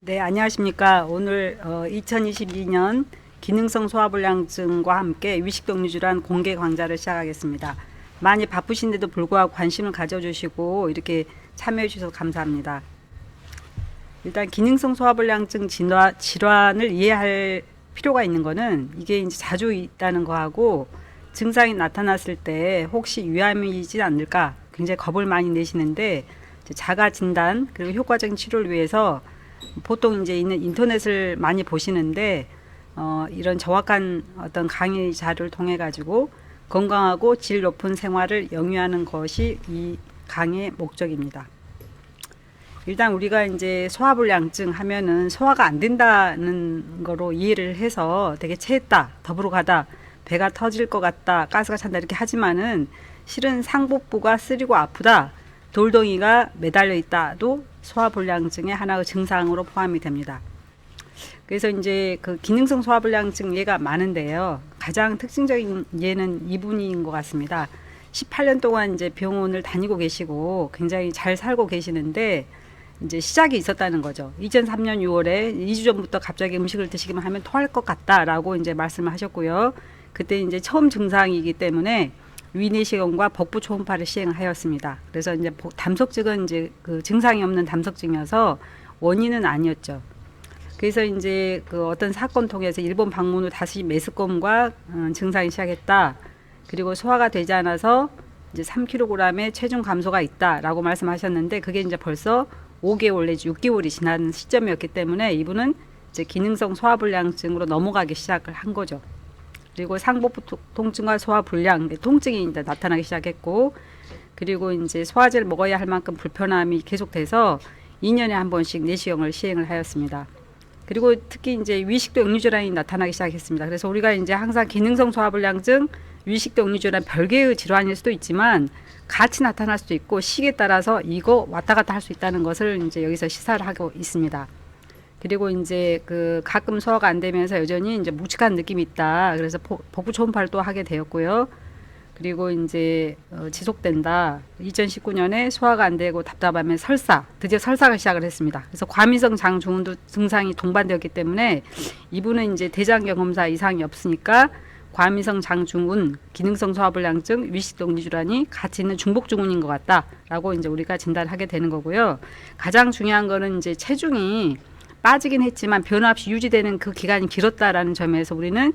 네, 안녕하십니까. 오늘 2022년 기능성 소화불량증과 함께 위식동류질환 공개 강좌를 시작하겠습니다. 많이 바쁘신데도 불구하고 관심을 가져주시고 이렇게 참여해 주셔서 감사합니다. 일단 기능성 소화불량증 질환을 이해할 필요가 있는 거는 이게 이제 자주 있다는 거하고 증상이 나타났을 때 혹시 위암이지 않을까 굉장히 겁을 많이 내시는데, 자가 진단 그리고 효과적인 치료를 위해서 보통 이제 있는 인터넷을 많이 보시는데, 이런 정확한 어떤 강의 자료를 통해 가지고 건강하고 질 높은 생활을 영위하는 것이 이 강의의 목적입니다. 일단 우리가 이제 소화불량증 하면은 소화가 안 된다는 거로 이해를 해서 되게 체했다, 더부룩 하다, 배가 터질 것 같다, 가스가 찬다 이렇게 하지만은 실은 상복부가 쓰리고 아프다, 돌덩이가 매달려 있다도 소화불량증의 하나의 증상으로 포함이 됩니다. 그래서 이제 그 기능성 소화불량증 예가 많은데요. 가장 특징적인 예는 이분인 것 같습니다. 18년 동안 이제 병원을 다니고 계시고 굉장히 잘 살고 계시는데 이제 시작이 있었다는 거죠. 2003년 6월에 2주 전부터 갑자기 음식을 드시기만 하면 토할 것 같다라고 이제 말씀을 하셨고요. 그때 이제 처음 증상이기 때문에 위내시경과 복부 초음파를 시행하였습니다. 그래서 이제 담석증은 이제 그 증상이 없는 담석증이어서 원인은 아니었죠. 그래서 이제 그 어떤 사건 통해서 일본 방문 후 다시 메스꺼움과 증상이 시작했다. 그리고 소화가 되지 않아서 이제 3kg의 체중 감소가 있다라고 말씀하셨는데, 그게 이제 벌써 5개월 내지 6개월이 지난 시점이었기 때문에 이분은 이제 기능성 소화불량증으로 넘어가기 시작을 한 거죠. 그리고 상복부 통증과 소화불량, 통증이 이제 나타나기 시작했고, 그리고 이제 소화제를 먹어야 할 만큼 불편함이 계속돼서 2년에 한 번씩 내시경을 시행을 하였습니다. 그리고 특히 이제 위식도 역류질환이 나타나기 시작했습니다. 그래서 우리가 이제 항상 기능성 소화불량증, 위식도 역류질환 별개의 질환일 수도 있지만 같이 나타날 수도 있고 시기에 따라서 이거 왔다 갔다 할 수 있다는 것을 이제 여기서 시사를 하고 있습니다. 그리고 이제 그 가끔 소화가 안 되면서 여전히 이제 묵직한 느낌이 있다. 그래서 복부 초음파를 또 하게 되었고요. 그리고 이제 지속된다. 2019년에 소화가 안 되고 답답하면 설사, 드디어 설사가 시작을 했습니다. 그래서 과민성 장증후군도 증상이 동반되었기 때문에 이분은 이제 대장경 검사 이상이 없으니까 과민성 장증후군, 기능성 소화불량증, 위식동류질환이 같이 있는 중복증후군인 것 같다라고 이제 우리가 진단하게 되는 거고요. 가장 중요한 거는 이제 체중이 빠지긴 했지만 변화 없이 유지되는 그 기간이 길었다라는 점에서 우리는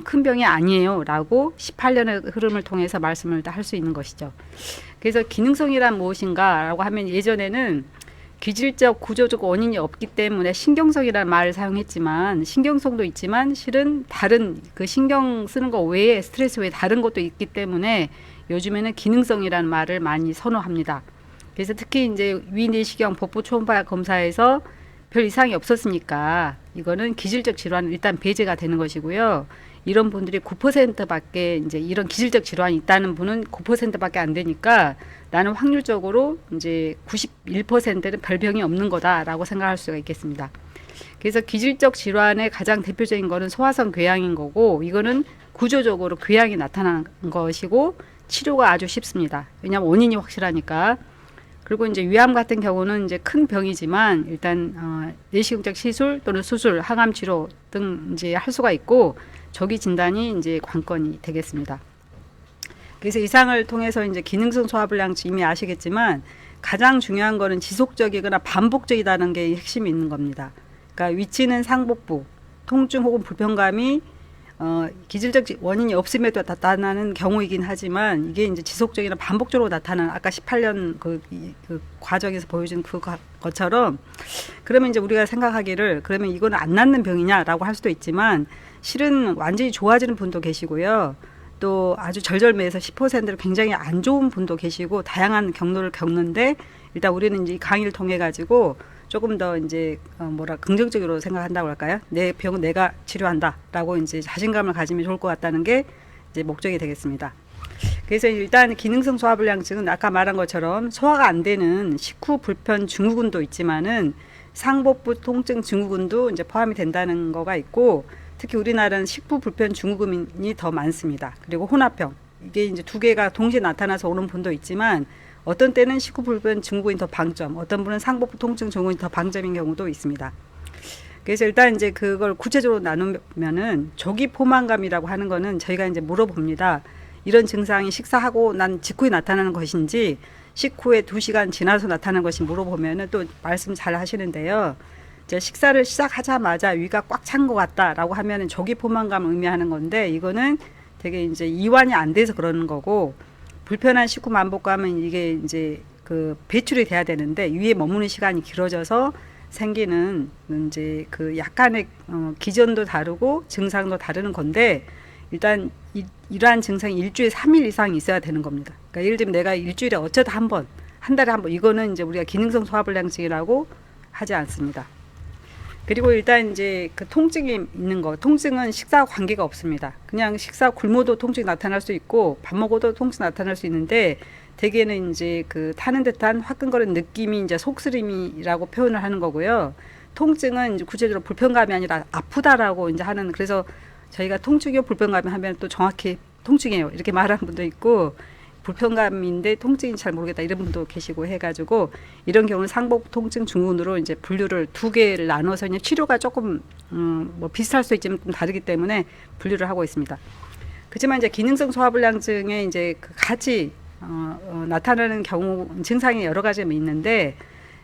큰 병이 아니에요 라고 18년의 흐름을 통해서 말씀을 할 수 있는 것이죠. 그래서 기능성이란 무엇인가 라고 하면, 예전에는 기질적 구조적 원인이 없기 때문에 신경성이라는 말을 사용했지만, 신경성도 있지만 실은 다른 그 신경 쓰는 거 외에 스트레스 외에 다른 것도 있기 때문에 요즘에는 기능성이라는 말을 많이 선호합니다. 그래서 특히 이제 위내시경 복부 초음파 검사에서 별 이상이 없었으니까 이거는 기질적 질환은 일단 배제가 되는 것이고요. 이런 분들이 9%밖에 이제 이런 기질적 질환이 있다는 분은 9%밖에 안 되니까 나는 확률적으로 이제 91%는 별병이 없는 거다라고 생각할 수가 있겠습니다. 그래서 기질적 질환의 가장 대표적인 거는 소화성 궤양인 거고, 이거는 구조적으로 궤양이 나타난 것이고 치료가 아주 쉽습니다. 왜냐하면 원인이 확실하니까. 그리고 이제 위암 같은 경우는 이제 큰 병이지만 일단 내시경적 시술 또는 수술, 항암 치료 등 이제 할 수가 있고 조기 진단이 이제 관건이 되겠습니다. 그래서 이상을 통해서 이제 기능성 소화불량증 이미 아시겠지만 가장 중요한 거는 지속적이거나 반복적이다는 게 핵심이 있는 겁니다. 그러니까 위치는 상복부, 통증 혹은 불편감이 기질적 원인이 없음에도 나타나는 경우이긴 하지만 이게 이제 지속적이나 반복적으로 나타나는, 아까 18년 그 과정에서 보여준 것처럼, 그러면 이제 우리가 생각하기를 그러면 이거는 안 낫는 병이냐라고 할 수도 있지만 실은 완전히 좋아지는 분도 계시고요. 또 아주 절절매에서 10%를 굉장히 안 좋은 분도 계시고 다양한 경로를 겪는데, 일단 우리는 이제 강의를 통해 가지고 조금 더 이제 긍정적으로 생각한다고 할까요? 내 병은 내가 치료한다라고 이제 자신감을 가지면 좋을 것 같다는 게 이제 목적이 되겠습니다. 그래서 일단 기능성 소화불량증은 아까 말한 것처럼 소화가 안 되는 식후 불편 증후군도 있지만은 상복부 통증 증후군도 이제 포함이 된다는 거가 있고, 특히 우리나라는 식후 불편 증후군이 더 많습니다. 그리고 혼합형, 이게 이제 두 개가 동시에 나타나서 오는 분도 있지만 어떤 때는 식후 불편 증후군이 더 방점, 어떤 분은 상복부 통증 증후군이 더 방점인 경우도 있습니다. 그래서 일단 이제 그걸 구체적으로 나누면은 조기 포만감이라고 하는 거는 저희가 이제 물어봅니다. 이런 증상이 식사하고 난 직후에 나타나는 것인지 식후에 2시간 지나서 나타나는 것인지 물어보면은 또 말씀 잘 하시는데요. 이제 식사를 시작하자마자 위가 꽉 찬 것 같다라고 하면은 조기 포만감을 의미하는 건데, 이거는 되게 이제 이완이 안 돼서 그러는 거고, 불편한 식후 만복감은 이게 이제 그 배출이 돼야 되는데 위에 머무는 시간이 길어져서 생기는 이제 그 약간의 기전도 다르고 증상도 다르는 건데, 일단 이러한 증상이 일주일에 3일 이상 있어야 되는 겁니다. 그러니까 예를 들면 내가 일주일에 어쩌다 한 번, 한 달에 한 번, 이거는 이제 우리가 기능성 소화불량증이라고 하지 않습니다. 그리고 일단 이제 그 통증이 있는 거, 통증은 식사와 관계가 없습니다. 그냥 식사 굶어도 통증이 나타날 수 있고 밥 먹어도 통증이 나타날 수 있는데, 대개는 이제 그 타는 듯한 화끈거리는 느낌이 이제 속쓰림이라고 표현을 하는 거고요. 통증은 이제 구체적으로 불편감이 아니라 아프다라고 이제 하는, 그래서 저희가 통증이요 불편감이 하면 또 정확히 통증이에요 이렇게 말하는 분도 있고, 불편감인데 통증인지 잘 모르겠다 이런 분도 계시고 해가지고, 이런 경우는 상복 통증 증후군으로 이제 분류를 2개를 나눠서 그냥 치료가 조금 뭐 비슷할 수 있지만 좀 다르기 때문에 분류를 하고 있습니다. 그렇지만 이제 기능성 소화불량증에 이제 그 같이 나타나는 경우 증상이 여러 가지가 있는데,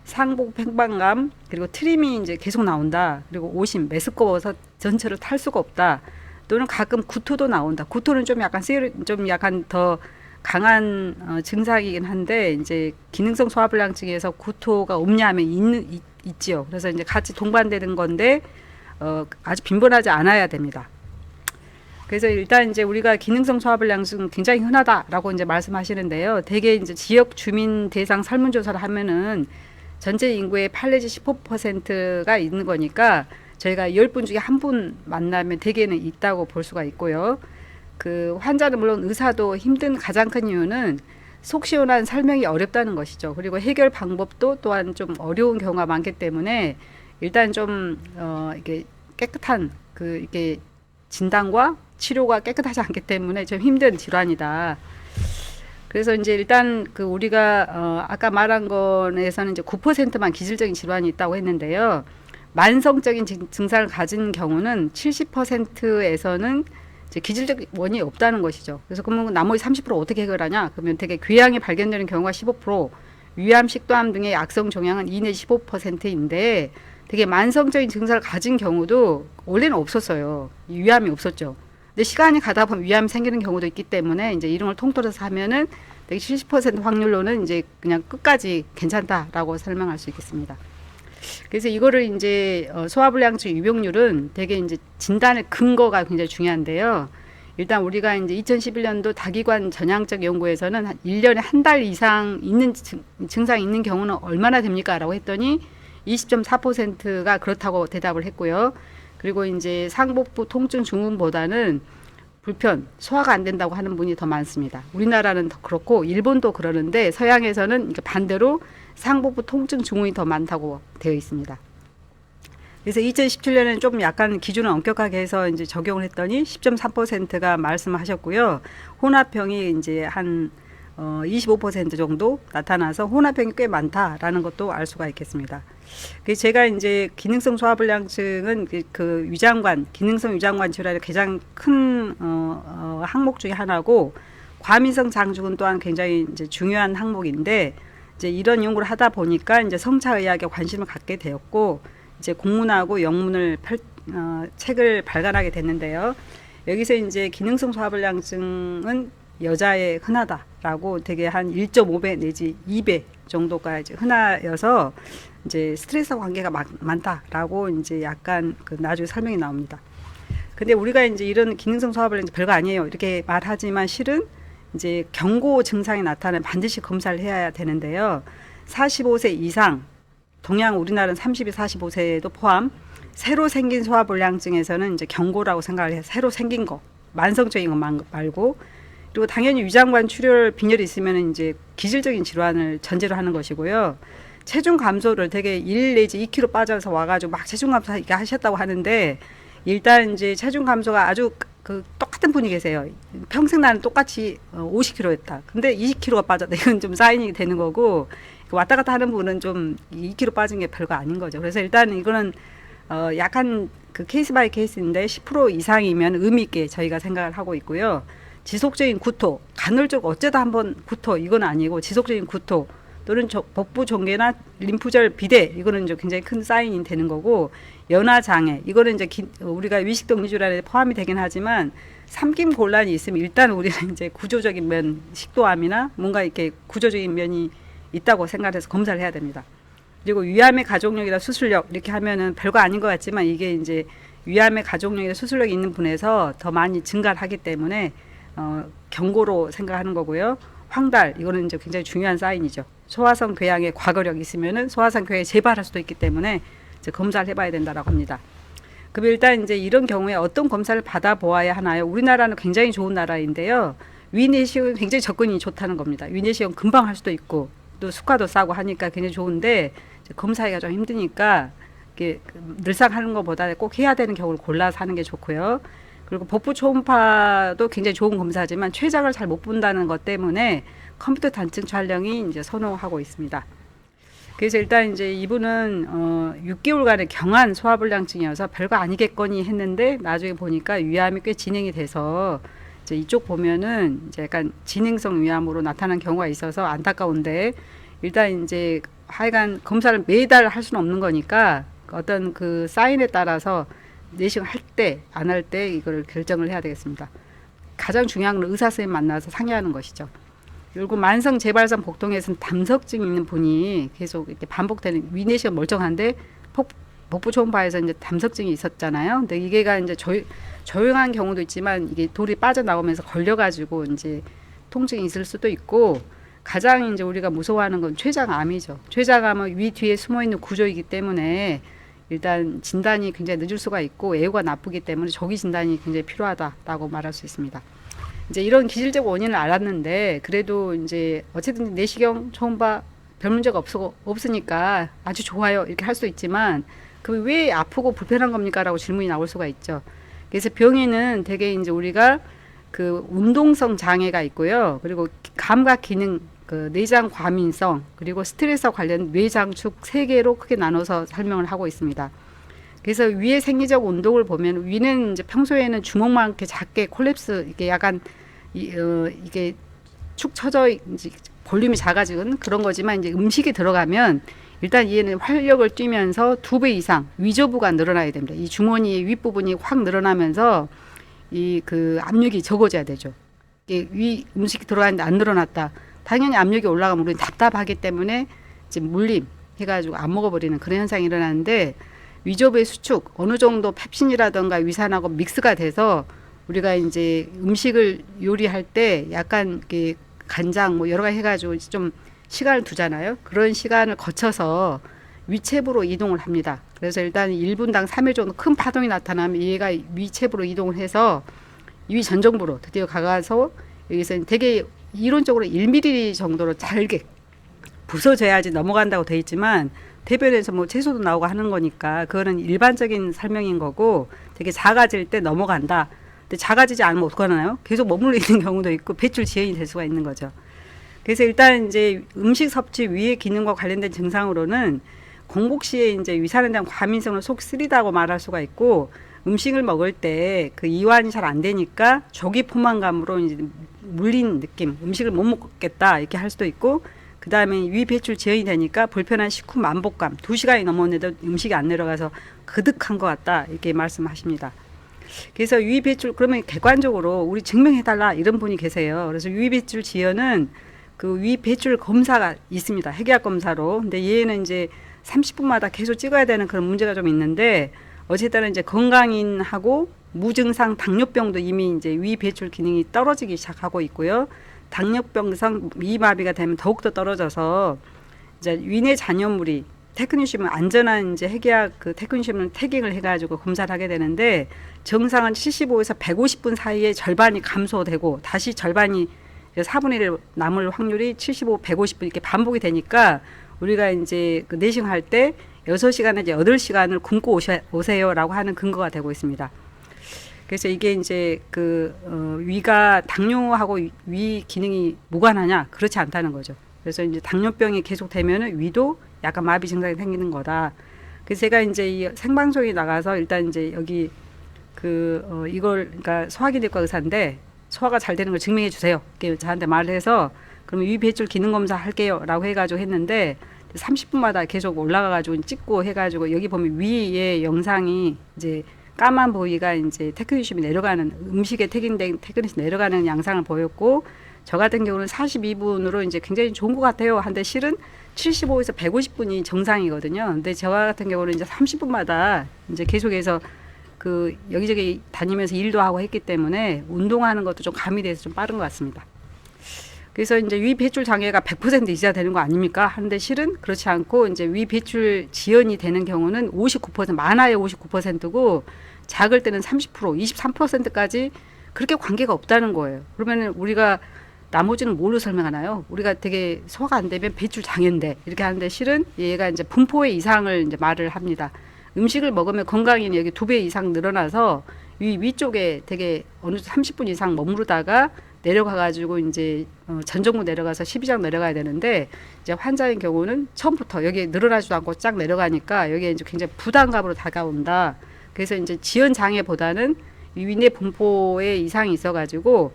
상복 팽방감, 그리고 트림이 이제 계속 나온다, 그리고 오심, 메스꺼워서 전체를 탈 수가 없다, 또는 가끔 구토도 나온다. 구토는 좀 약간 더 강한 증상이긴 한데, 이제 기능성 소화불량증에서 구토가 없냐 하면 있지요. 그래서 이제 같이 동반되는 건데 아주 빈번하지 않아야 됩니다. 그래서 일단 이제 우리가 기능성 소화불량증 굉장히 흔하다라고 이제 말씀하시는데요. 대개 이제 지역 주민 대상 설문조사를 하면은 전체 인구의 8 내지 15%가 있는 거니까 저희가 10분 중에 1분 만나면 대개는 있다고 볼 수가 있고요. 그 환자는 물론 의사도 힘든 가장 큰 이유는 속 시원한 설명이 어렵다는 것이죠. 그리고 해결 방법도 또한 좀 어려운 경우가 많기 때문에 일단 좀 이게 깨끗한 그 이게 진단과 치료가 깨끗하지 않기 때문에 좀 힘든 질환이다. 그래서 이제 일단 그 우리가 아까 말한 거에서는 이제 9%만 기질적인 질환이 있다고 했는데요. 만성적인 증상을 가진 경우는 70%에서는 이제 기질적 원인이 없다는 것이죠. 그래서 그러면 나머지 30% 어떻게 해결하냐? 그러면 되게 궤양이 발견되는 경우가 15%, 위암, 식도암 등의 악성 종양은 2 내지 15%인데, 되게 만성적인 증상을 가진 경우도 원래는 없었어요. 위암이 없었죠. 근데 시간이 가다 보면 위암이 생기는 경우도 있기 때문에 이제 이런 걸 통틀어서 하면은 되게 70% 확률로는 이제 그냥 끝까지 괜찮다라고 설명할 수 있겠습니다. 그래서 이거를 이제 소화불량증 유병률은 되게 이제 진단의 근거가 굉장히 중요한데요. 일단 우리가 이제 2011년도 다기관 전향적 연구에서는 1년에 한 달 이상 있는 증상이 있는 경우는 얼마나 됩니까? 라고 했더니 20.4%가 그렇다고 대답을 했고요. 그리고 이제 상복부 통증 증후군보다는 불편, 소화가 안 된다고 하는 분이 더 많습니다. 우리나라는 더 그렇고 일본도 그러는데, 서양에서는 반대로 상복부 통증 증후군이 더 많다고 되어 있습니다. 그래서 2017년에는 좀 약간 기준을 엄격하게 해서 이제 적용을 했더니 10.3%가 말씀하셨고요. 혼합형이 이제 한 25% 정도 나타나서 혼합형이 꽤 많다라는 것도 알 수가 있겠습니다. 그래서 제가 이제 기능성 소화불량증은 그 위장관, 기능성 위장관 질환의 가장 큰 항목 중에 하나고, 과민성 장증은 또한 굉장히 이제 중요한 항목인데, 이제 이런 연구를 하다 보니까 이제 성차의학에 관심을 갖게 되었고, 이제 공문하고 영문을 책을 발간하게 됐는데요. 여기서 이제 기능성 소화불량증은 여자에 흔하다라고 되게 한 1.5배 내지 2배 정도가 이제 흔하여서 이제 스트레스와 관계가 많다라고 이제 약간 그 나중에 설명이 나옵니다. 근데 우리가 이제 이런 기능성 소화불량증 별거 아니에요 이렇게 말하지만, 실은 이제 경고 증상이 나타나면 반드시 검사를 해야 되는데요. 45세 이상, 동양 우리나라는 32, 45세도 포함, 새로 생긴 소화불량증에서는 이제 경고라고 생각을 해요. 새로 생긴 거, 만성적인 거 말고. 그리고 당연히 위장관 출혈 빈혈이 있으면 이제 기질적인 질환을 전제로 하는 것이고요. 체중 감소를 되게 1 내지 2kg 빠져서 와가지고 막 체중 감소 하셨다고 하는데, 일단 이제 체중 감소가 아주 그 똑같은 분이 계세요. 평생 나는 똑같이 50kg였다. 근데 20kg가 빠졌다. 이건 좀 사인이 되는 거고, 왔다 갔다 하는 분은 좀 2kg 빠진 게 별거 아닌 거죠. 그래서 일단 이거는 약간 그 케이스 바이 케이스인데 10% 이상이면 의미 있게 저희가 생각을 하고 있고요. 지속적인 구토, 간헐적 어쩌다 한번 구토 이건 아니고 지속적인 구토 또는 복부 종괴나 림프절 비대 이거는 이제 굉장히 큰 사인이 되는 거고, 연화 장애 이거는 이제 우리가 위식동 질환에 포함이 되긴 하지만 삼킴 곤란이 있으면 일단 우리는 이제 구조적인 면, 식도암이나 뭔가 이렇게 구조적인 면이 있다고 생각해서 검사를 해야 됩니다. 그리고 위암의 가족력이나 수술력 이렇게 하면은 별거 아닌 것 같지만 이게 이제 위암의 가족력이나 수술력이 있는 분에서 더 많이 증가를 하기 때문에 경고로 생각하는 거고요. 황달 이거는 이제 굉장히 중요한 사인이죠. 소화성 궤양의 과거력 있으면은 소화성 궤양이 재발할 수도 있기 때문에 이제 검사를 해봐야 된다라고 합니다. 그럼 일단 이제 이런 경우에 어떤 검사를 받아보아야 하나요? 우리나라는 굉장히 좋은 나라인데요. 위내시경 굉장히 접근이 좋다는 겁니다. 위내시경 금방 할 수도 있고 또 수가도 싸고 하니까 굉장히 좋은데 검사하기가 좀 힘드니까 이게 늘상 하는 것보다 꼭 해야 되는 경우를 골라서 하는 게 좋고요. 그리고 복부 초음파도 굉장히 좋은 검사지만 췌장을 잘 못 본다는 것 때문에 컴퓨터 단층 촬영이 이제 선호하고 있습니다. 그래서 일단 이제 이분은 6개월간의 경한 소화불량증이어서 별거 아니겠거니 했는데 나중에 보니까 위암이 꽤 진행이 돼서 이제 이쪽 보면은 이제 약간 진행성 위암으로 나타난 경우가 있어서 안타까운데, 일단 이제 하여간 검사를 매달 할 수는 없는 거니까 어떤 그 사인에 따라서 내시경 할 때 안 할 때 이걸 결정을 해야 되겠습니다. 가장 중요한 건 의사 선생님 만나서 상의하는 것이죠. 그리고 만성 재발성 복통에서는 담석증이 있는 분이 계속 이렇게 반복되는, 위내시경 멀쩡한데 복부 초음파에서 이제 담석증이 있었잖아요. 근데 이게가 이제 조용한 경우도 있지만 이게 돌이 빠져나오면서 걸려가지고 이제 통증이 있을 수도 있고, 가장 이제 우리가 무서워하는 건 췌장암이죠. 췌장암은 위 뒤에 숨어 있는 구조이기 때문에 일단 진단이 굉장히 늦을 수가 있고 애우가 나쁘기 때문에 조기 진단이 굉장히 필요하다라고 말할 수 있습니다. 이제 이런 기질적 원인을 알았는데 그래도 이제 어쨌든 내시경 초음파 별 문제가 없으니까 아주 좋아요 이렇게 할 수 있지만, 그 왜 아프고 불편한 겁니까라고 질문이 나올 수가 있죠. 그래서 병에는 되게 이제 우리가 그 운동성 장애가 있고요. 그리고 감각 기능, 그 내장 과민성, 그리고 스트레스와 관련 뇌장축 세 개로 크게 나눠서 설명을 하고 있습니다. 그래서 위의 생리적 운동을 보면 위는 이제 평소에는 주먹만 이렇게 작게 콜랩스, 이게 약간 이게 축 처져 이제 볼륨이 작아지는 그런 거지만, 이제 음식이 들어가면 일단 얘는 활력을 띠면서 2배 이상 위저부가 늘어나야 됩니다. 이 주머니의 윗부분이 확 늘어나면서 이 그 압력이 적어져야 되죠. 이게 위 음식이 들어가는데 안 늘어났다. 당연히 압력이 올라가면 우리는 답답하기 때문에 이제 물림 해가지고 안 먹어버리는 그런 현상이 일어나는데, 위저부의 수축 어느 정도 펩신이라든가 위산하고 믹스가 돼서 우리가 이제 음식을 요리할 때 약간 이렇게 간장 뭐 여러 가지 해가지고 좀 시간을 두잖아요. 그런 시간을 거쳐서 위체부로 이동을 합니다. 그래서 일단 1분당 3회 정도 큰 파동이 나타나면 얘가 위체부로 이동을 해서 위 전정부로 드디어 가서 여기서 되게 이론적으로 1mm 정도로 잘게 부서져야지 넘어간다고 돼 있지만, 대변에서 뭐 채소도 나오고 하는 거니까 그거는 일반적인 설명인 거고, 되게 작아질 때 넘어간다. 근데 작아지지 않으면 어떡하나요? 계속 머물러 있는 경우도 있고 배출 지연이 될 수가 있는 거죠. 그래서 일단 이제 음식 섭취 위의 기능과 관련된 증상으로는 공복 시에 이제 위산에 대한 과민성을 속 쓰리다고 말할 수가 있고, 음식을 먹을 때 그 이완이 잘 안 되니까 조기 포만감으로 이제 물린 느낌, 음식을 못 먹겠다 이렇게 할 수도 있고, 그 다음에 위 배출 지연이 되니까 불편한 식후 만복감, 2시간이 넘었는데도 음식이 안 내려가서 그득한 것 같다 이렇게 말씀하십니다. 그래서 위 배출, 그러면 객관적으로 우리 증명해달라 이런 분이 계세요. 그래서 위 배출 지연은 그 위 배출 검사가 있습니다. 핵약 검사로. 근데 얘는 이제 30분마다 계속 찍어야 되는 그런 문제가 좀 있는데, 어쨌든 이제 건강인하고 무증상 당뇨병도 이미 이제 위 배출 기능이 떨어지기 시작하고 있고요. 당뇨병성 미마비가 되면 더욱더 떨어져서 이제 위내 잔여물이 테크니슘은 안전한 이제 핵약 그 테크니슘을 태깅을 해가지고 검사를 하게 되는데, 정상은 75에서 150분 사이에 절반이 감소되고 다시 절반이 4분의 1 남을 확률이 75, 150분 이렇게 반복이 되니까 우리가 이제 그 내시경 할 때 6시간에서 8시간을 굶고 오세요라고 하는 근거가 되고 있습니다. 그래서 이게 이제 그 위가 당뇨하고 위 기능이 무관하냐? 그렇지 않다는 거죠. 그래서 이제 당뇨병이 계속되면은 위도 약간 마비 증상이 생기는 거다. 그래서 제가 이제 이 생방송에 나가서 일단 이제 여기 이걸 그러니까 소화기내과 의사인데 소화가 잘 되는 걸 증명해 주세요. 이렇게 저한테 말을 해서 그러면 유비배출 기능 검사 할게요라고 해가지고 했는데 30분마다 계속 올라가가지고 찍고 해가지고 여기 보면 위에 영상이 이제 까만 부위가 이제 테크니즘이 내려가는 음식에 테크니즘 내려가는 양상을 보였고 저 같은 경우는 42분으로 이제 굉장히 좋은 것 같아요. 한데 실은 75에서 150분이 정상이거든요. 근데 저 같은 경우는 이제 30분마다 이제 계속해서 여기저기 다니면서 일도 하고 했기 때문에 운동하는 것도 좀 가미돼서 좀 빠른 것 같습니다. 그래서 이제 위 배출 장애가 100% 있어야 되는 거 아닙니까? 하는데 실은 그렇지 않고 이제 위 배출 지연이 되는 경우는 59%, 많아야 59%고 작을 때는 30%, 23%까지 그렇게 관계가 없다는 거예요. 그러면은 우리가 나머지는 뭘로 설명하나요? 우리가 되게 소화가 안 되면 배출 장애인데 이렇게 하는데 실은 얘가 이제 분포의 이상을 이제 말을 합니다. 음식을 먹으면 건강이 여기 2배 이상 늘어나서 위쪽에 되게 어느 30분 이상 머무르다가 내려가가지고 이제 전정부 내려가서 12장 내려가야 되는데 이제 환자의 경우는 처음부터 여기 늘어나지도 않고 쫙 내려가니까 여기에 이제 굉장히 부담감으로 다가온다. 그래서 이제 지연 장애보다는 위내 분포에 이상이 있어가지고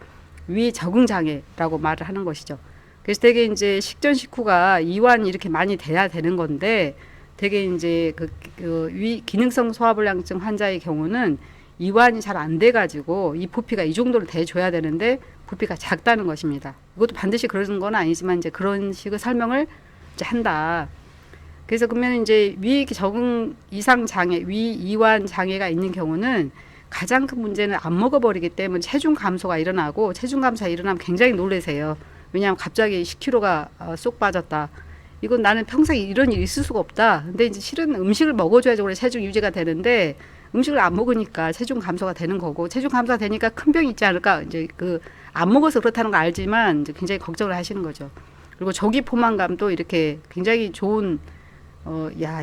위 적응 장애라고 말을 하는 것이죠. 그래서 되게 이제 식전 식후가 이완이 이렇게 많이 돼야 되는 건데 되게 이제 위 기능성 소화불량증 환자의 경우는 이완이 잘 안 돼가지고 이 부피가 이 정도로 돼줘야 되는데 부피가 작다는 것입니다. 이것도 반드시 그러는 건 아니지만 이제 그런 식의 설명을 이제 한다. 그래서 그러면 이제 위 적응 이상 장애, 위 이완 장애가 있는 경우는 가장 큰 문제는 안 먹어버리기 때문에 체중 감소가 일어나고 체중 감소가 일어나면 굉장히 놀라세요. 왜냐하면 갑자기 10kg가 쏙 빠졌다. 이건 나는 평생 이런 일이 있을 수가 없다. 근데 이제 실은 음식을 먹어줘야지 원래 체중 유지가 되는데 음식을 안 먹으니까 체중 감소가 되는 거고 체중 감소가 되니까 큰 병이 있지 않을까 이제 안 먹어서 그렇다는 거 알지만 이제 굉장히 걱정을 하시는 거죠. 그리고 조기 포만감도 이렇게 굉장히 좋은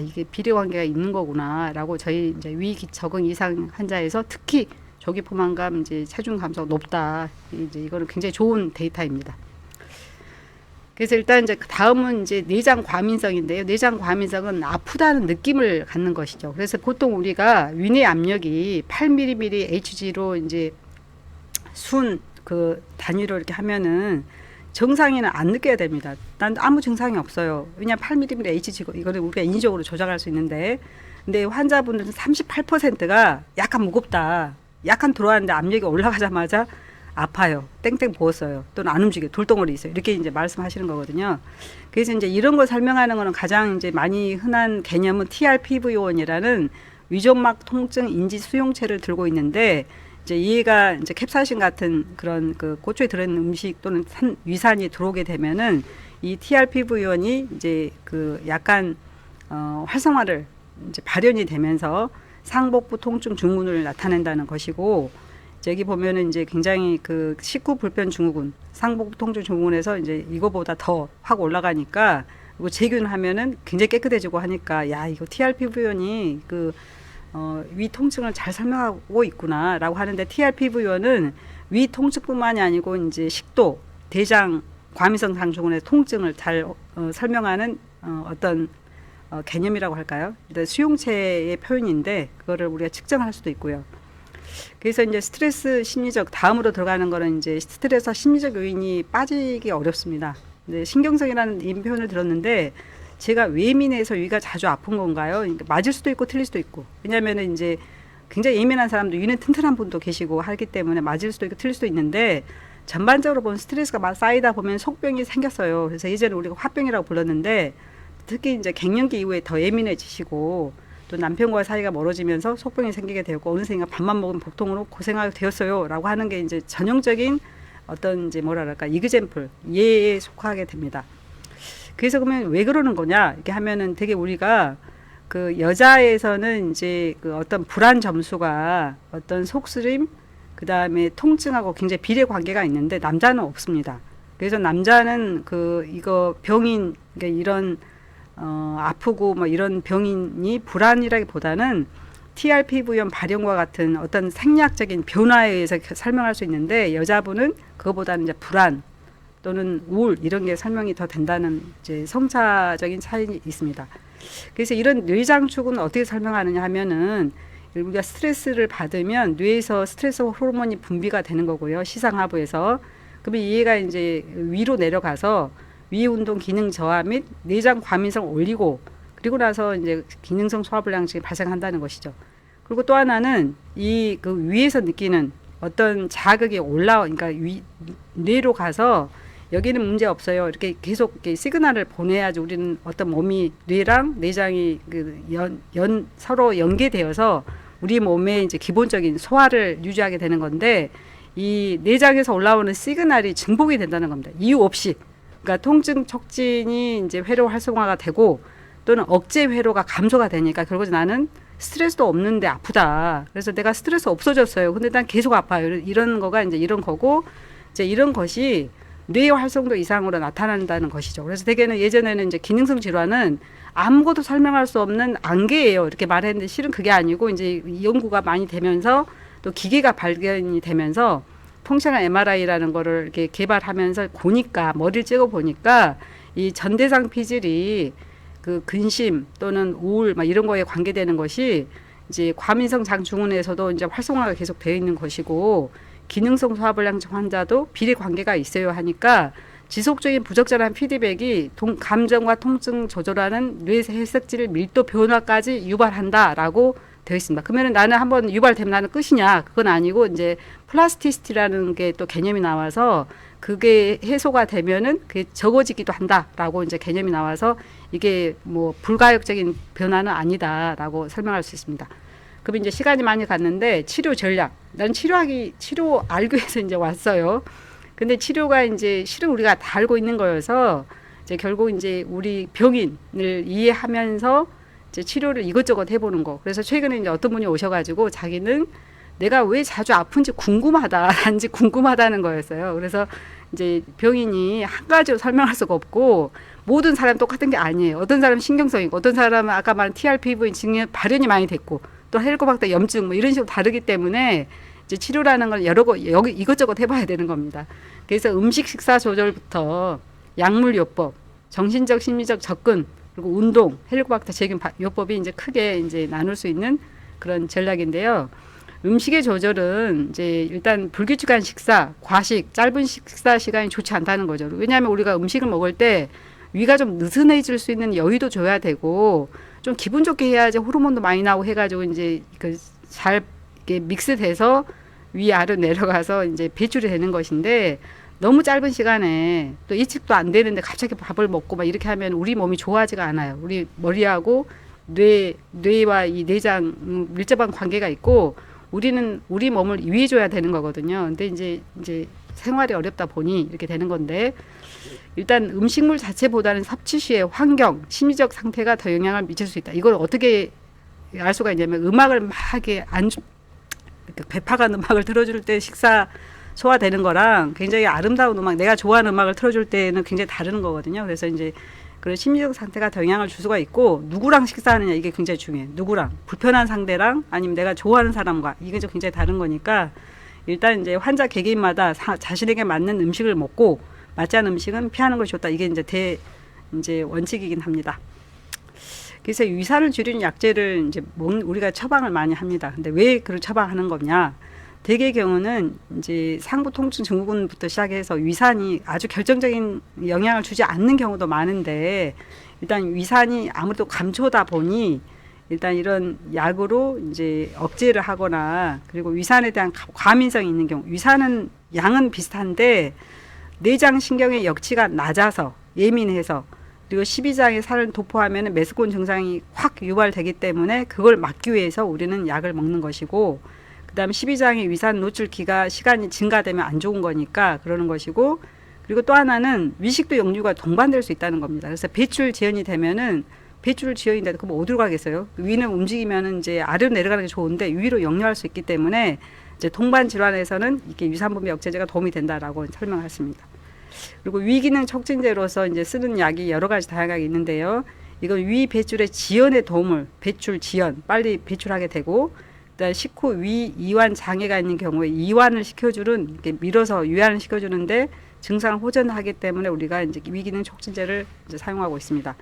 이게 비례관계가 있는 거구나라고 저희 이제 위 적응 이상 환자에서 특히 조기 포만감 이제 체중 감소가 높다. 이제 이거는 굉장히 좋은 데이터입니다. 그래서 일단 이제 다음은 이제 내장 과민성인데요. 내장 과민성은 아프다는 느낌을 갖는 것이죠. 그래서 보통 우리가 위내 압력이 8mm Hg로 이제 단위로 이렇게 하면은 정상에는 안 느껴야 됩니다. 난 아무 증상이 없어요. 왜냐하면 8mm Hg 이거는 우리가 인위적으로 조작할 수 있는데, 근데 환자분들은 38%가 약간 무겁다. 약간 들어왔는데 압력이 올라가자마자 아파요. 땡땡 부었어요. 또는 안 움직여. 돌덩어리 있어요. 이렇게 이제 말씀하시는 거거든요. 그래서 이제 이런 걸 설명하는 거는 가장 이제 많이 흔한 개념은 TRPV1이라는 위점막 통증 인지 수용체를 들고 있는데, 이제 얘가 이제 캡사이신 같은 그런 고초에 들어있는 음식 또는 위산이 들어오게 되면은 이 TRPV1이 이제 약간 활성화를 이제 발현이 되면서 상복부 통증 증후군을 나타낸다는 것이고, 여기 보면은 이제 굉장히 식후 불편 증후군, 상복부 통증 증후군에서 이제 이거보다 더 확 올라가니까, 그리고 재균을 하면은 굉장히 깨끗해지고 하니까, 야, 이거 TRPV1이 위 통증을 잘 설명하고 있구나라고 하는데, TRPV1은 위 통증뿐만이 아니고 이제 식도, 대장, 과민성 장증후군의 통증을 잘 설명하는 어떤 개념이라고 할까요? 수용체의 표현인데 그거를 우리가 측정할 수도 있고요. 그래서 이제 스트레스 심리적 다음으로 들어가는 거는 이제 스트레스와 심리적 요인이 빠지기 어렵습니다. 근데 신경성이라는 이 표현을 들었는데 제가 외민해서 위가 자주 아픈 건가요? 그러니까 맞을 수도 있고 틀릴 수도 있고. 왜냐면은 이제 굉장히 예민한 사람도 위는 튼튼한 분도 계시고 하기 때문에 맞을 수도 있고 틀릴 수도 있는데, 전반적으로 보면 스트레스가 막 쌓이다 보면 속병이 생겼어요. 그래서 예전에 우리가 화병이라고 불렀는데, 특히 이제 갱년기 이후에 더 예민해지시고 또 남편과 사이가 멀어지면서 속병이 생기게 되었고 어느샌가 밥만 먹으면 복통으로 고생하게 되었어요 라고 하는 게 이제 전형적인 어떤 이제 뭐랄까 이그젬플 예에 속하게 됩니다. 그래서 그러면 왜 그러는 거냐 이렇게 하면은 되게 우리가 여자에서는 이제 어떤 불안 점수가 어떤 속쓰림 그 다음에 통증하고 굉장히 비례 관계가 있는데 남자는 없습니다. 그래서 남자는 이거 병인 그러니까 이런 아프고 뭐 이런 병인이 불안이라기보다는 TRPV1 발현과 같은 어떤 생리학적인 변화에 의해서 설명할 수 있는데, 여자분은 그거보다는 이제 불안 또는 우울 이런 게 설명이 더 된다는 이제 성차적인 차이가 있습니다. 그래서 이런 뇌장축은 어떻게 설명하느냐 하면은 우리가 스트레스를 받으면 뇌에서 스트레스 호르몬이 분비가 되는 거고요. 시상하부에서. 그러면 얘가 이제 위로 내려가서 위 운동 기능 저하 및 내장 과민성을 올리고 그리고 나서 이제 기능성 소화불량증이 발생한다는 것이죠. 그리고 또 하나는 이 그 위에서 느끼는 어떤 자극이 그러니까 뇌로 가서 여기는 문제 없어요. 이렇게 계속 이렇게 시그널을 보내야지 우리는 어떤 몸이 뇌랑 내장이 서로 연계되어서 우리 몸의 이제 기본적인 소화를 유지하게 되는 건데 이 내장에서 올라오는 시그널이 증폭이 된다는 겁니다. 이유 없이. 그러니까 통증 촉진이 이제 회로 활성화가 되고 또는 억제 회로가 감소가 되니까 결국 나는 스트레스도 없는데 아프다. 그래서 내가 스트레스 없어졌어요. 근데 난 계속 아파요. 이런 거가 이제 이런 거고 이제 이런 것이 뇌의 활성도 이상으로 나타난다는 것이죠. 그래서 대개는 예전에는 이제 기능성 질환은 아무것도 설명할 수 없는 안개예요. 이렇게 말했는데 실은 그게 아니고 이제 연구가 많이 되면서 또 기계가 발견이 되면서 펑셔널 MRI라는 거를 이렇게 개발하면서 보니까 머리를 찍어 보니까 이 전대상 피질이 그 근심 또는 우울 막 이런 거에 관계되는 것이 이제 과민성 장증후군에서도 이제 활성화가 계속 되어 있는 것이고 기능성 소화불량증 환자도 비례 관계가 있어요 하니까 지속적인 부적절한 피드백이 감정과 통증 조절하는 뇌 해석질 밀도 변화까지 유발한다라고 되어 있습니다. 그러면 나는 한번 유발되면 나는 끝이냐? 그건 아니고 이제 플라스티시티라는 게 또 개념이 나와서 그게 해소가 되면은 그게 적어지기도 한다라고 이제 개념이 나와서 이게 뭐 불가역적인 변화는 아니다라고 설명할 수 있습니다. 그럼 이제 시간이 많이 갔는데 치료 전략. 난 치료 알기 위해서 이제 왔어요. 근데 치료가 이제 실은 우리가 다 알고 있는 거여서 이제 결국 이제 우리 병인을 이해하면서 이제 치료를 이것저것 해보는 거. 그래서 최근에 이제 어떤 분이 오셔가지고 자기는 내가 왜 자주 아픈지 단지 궁금하다는 거였어요. 그래서 이제 병인이 한 가지로 설명할 수가 없고 모든 사람 똑같은 게 아니에요. 어떤 사람은 신경성이고 어떤 사람은 아까 말한 TRPV 증에 발현이 많이 됐고 또 헬리코박터 염증 뭐 이런 식으로 다르기 때문에 이제 치료라는 걸 여기 이것저것 해봐야 되는 겁니다. 그래서 음식 식사 조절부터 약물요법, 정신적 심리적 접근 그리고 운동, 헬리코박터 제균 요법이 이제 크게 이제 나눌 수 있는 그런 전략인데요. 음식의 조절은 이제 일단 불규칙한 식사, 과식, 짧은 식사 시간이 좋지 않다는 거죠. 왜냐하면 우리가 음식을 먹을 때 위가 좀 느슨해질 수 있는 여유도 줘야 되고 좀 기분 좋게 해야지 호르몬도 많이 나오고 해가지고 이제 잘 이렇게 믹스돼서 위아래로 내려가서 이제 배출이 되는 것인데 너무 짧은 시간에 또 예측도 안 되는데 갑자기 밥을 먹고 막 이렇게 하면 우리 몸이 좋아하지가 않아요. 우리 머리하고 뇌와 이 내장 밀접한 관계가 있고 우리는 우리 몸을 위해줘야 되는 거거든요. 근데 이제 생활이 어렵다 보니 이렇게 되는 건데 일단 음식물 자체보다는 섭취 시의 환경, 심리적 상태가 더 영향을 미칠 수 있다. 이걸 어떻게 알 수가 있냐면 음악을 막 이렇게 배파간 음악을 틀어줄 때 식사 소화되는 거랑 굉장히 아름다운 음악, 내가 좋아하는 음악을 틀어줄 때는 굉장히 다른 거거든요. 그래서 이제 그런 심리적 상태가 더 영향을 줄 수가 있고 누구랑 식사하느냐 이게 굉장히 중요해요. 누구랑 불편한 상대랑 아니면 내가 좋아하는 사람과 이게 좀 굉장히 다른 거니까 일단 이제 환자 개개인마다 자신에게 맞는 음식을 먹고 맞지 않은 음식은 피하는 것이 좋다. 이게 이제 원칙이긴 합니다. 그래서 위산을 줄이는 약제를 이제 우리가 처방을 많이 합니다. 근데 왜 그걸 처방하는 거냐? 대개의 경우는 이제 상부 통증 증후군부터 시작해서 위산이 아주 결정적인 영향을 주지 않는 경우도 많은데 일단 위산이 아무래도 감초다 보니 일단 이런 약으로 이제 억제를 하거나 그리고 위산에 대한 과민성이 있는 경우 위산은 양은 비슷한데 내장 신경의 역치가 낮아서 예민해서 그리고 십이장의 살을 도포하면 메스콘 증상이 확 유발되기 때문에 그걸 막기 위해서 우리는 약을 먹는 것이고 그다음에 십이장의 위산 노출 시간이 증가되면 안 좋은 거니까 그러는 것이고 그리고 또 하나는 위식도 역류가 동반될 수 있다는 겁니다. 그래서 배출 지연이 되면은 배출 지연인데 그럼 어디로 가겠어요? 위는 움직이면은 이제 아래로 내려가는 게 좋은데 위로 역류할 수 있기 때문에 이제 동반 질환에서는 이게 위산분비 억제제가 도움이 된다라고 설명했습니다. 그리고 위기능 촉진제로서 이제 쓰는 약이 여러 가지 다양하게 있는데요. 이건 위 배출의 지연에 도움을 배출 지연 빨리 배출하게 되고 그다음 식후 위 이완 장애가 있는 경우에 이완을 시켜주는 이렇게 밀어서 유연을 시켜주는데 증상을 호전하기 때문에 우리가 이제 위기능 촉진제를 이제 사용하고 있습니다.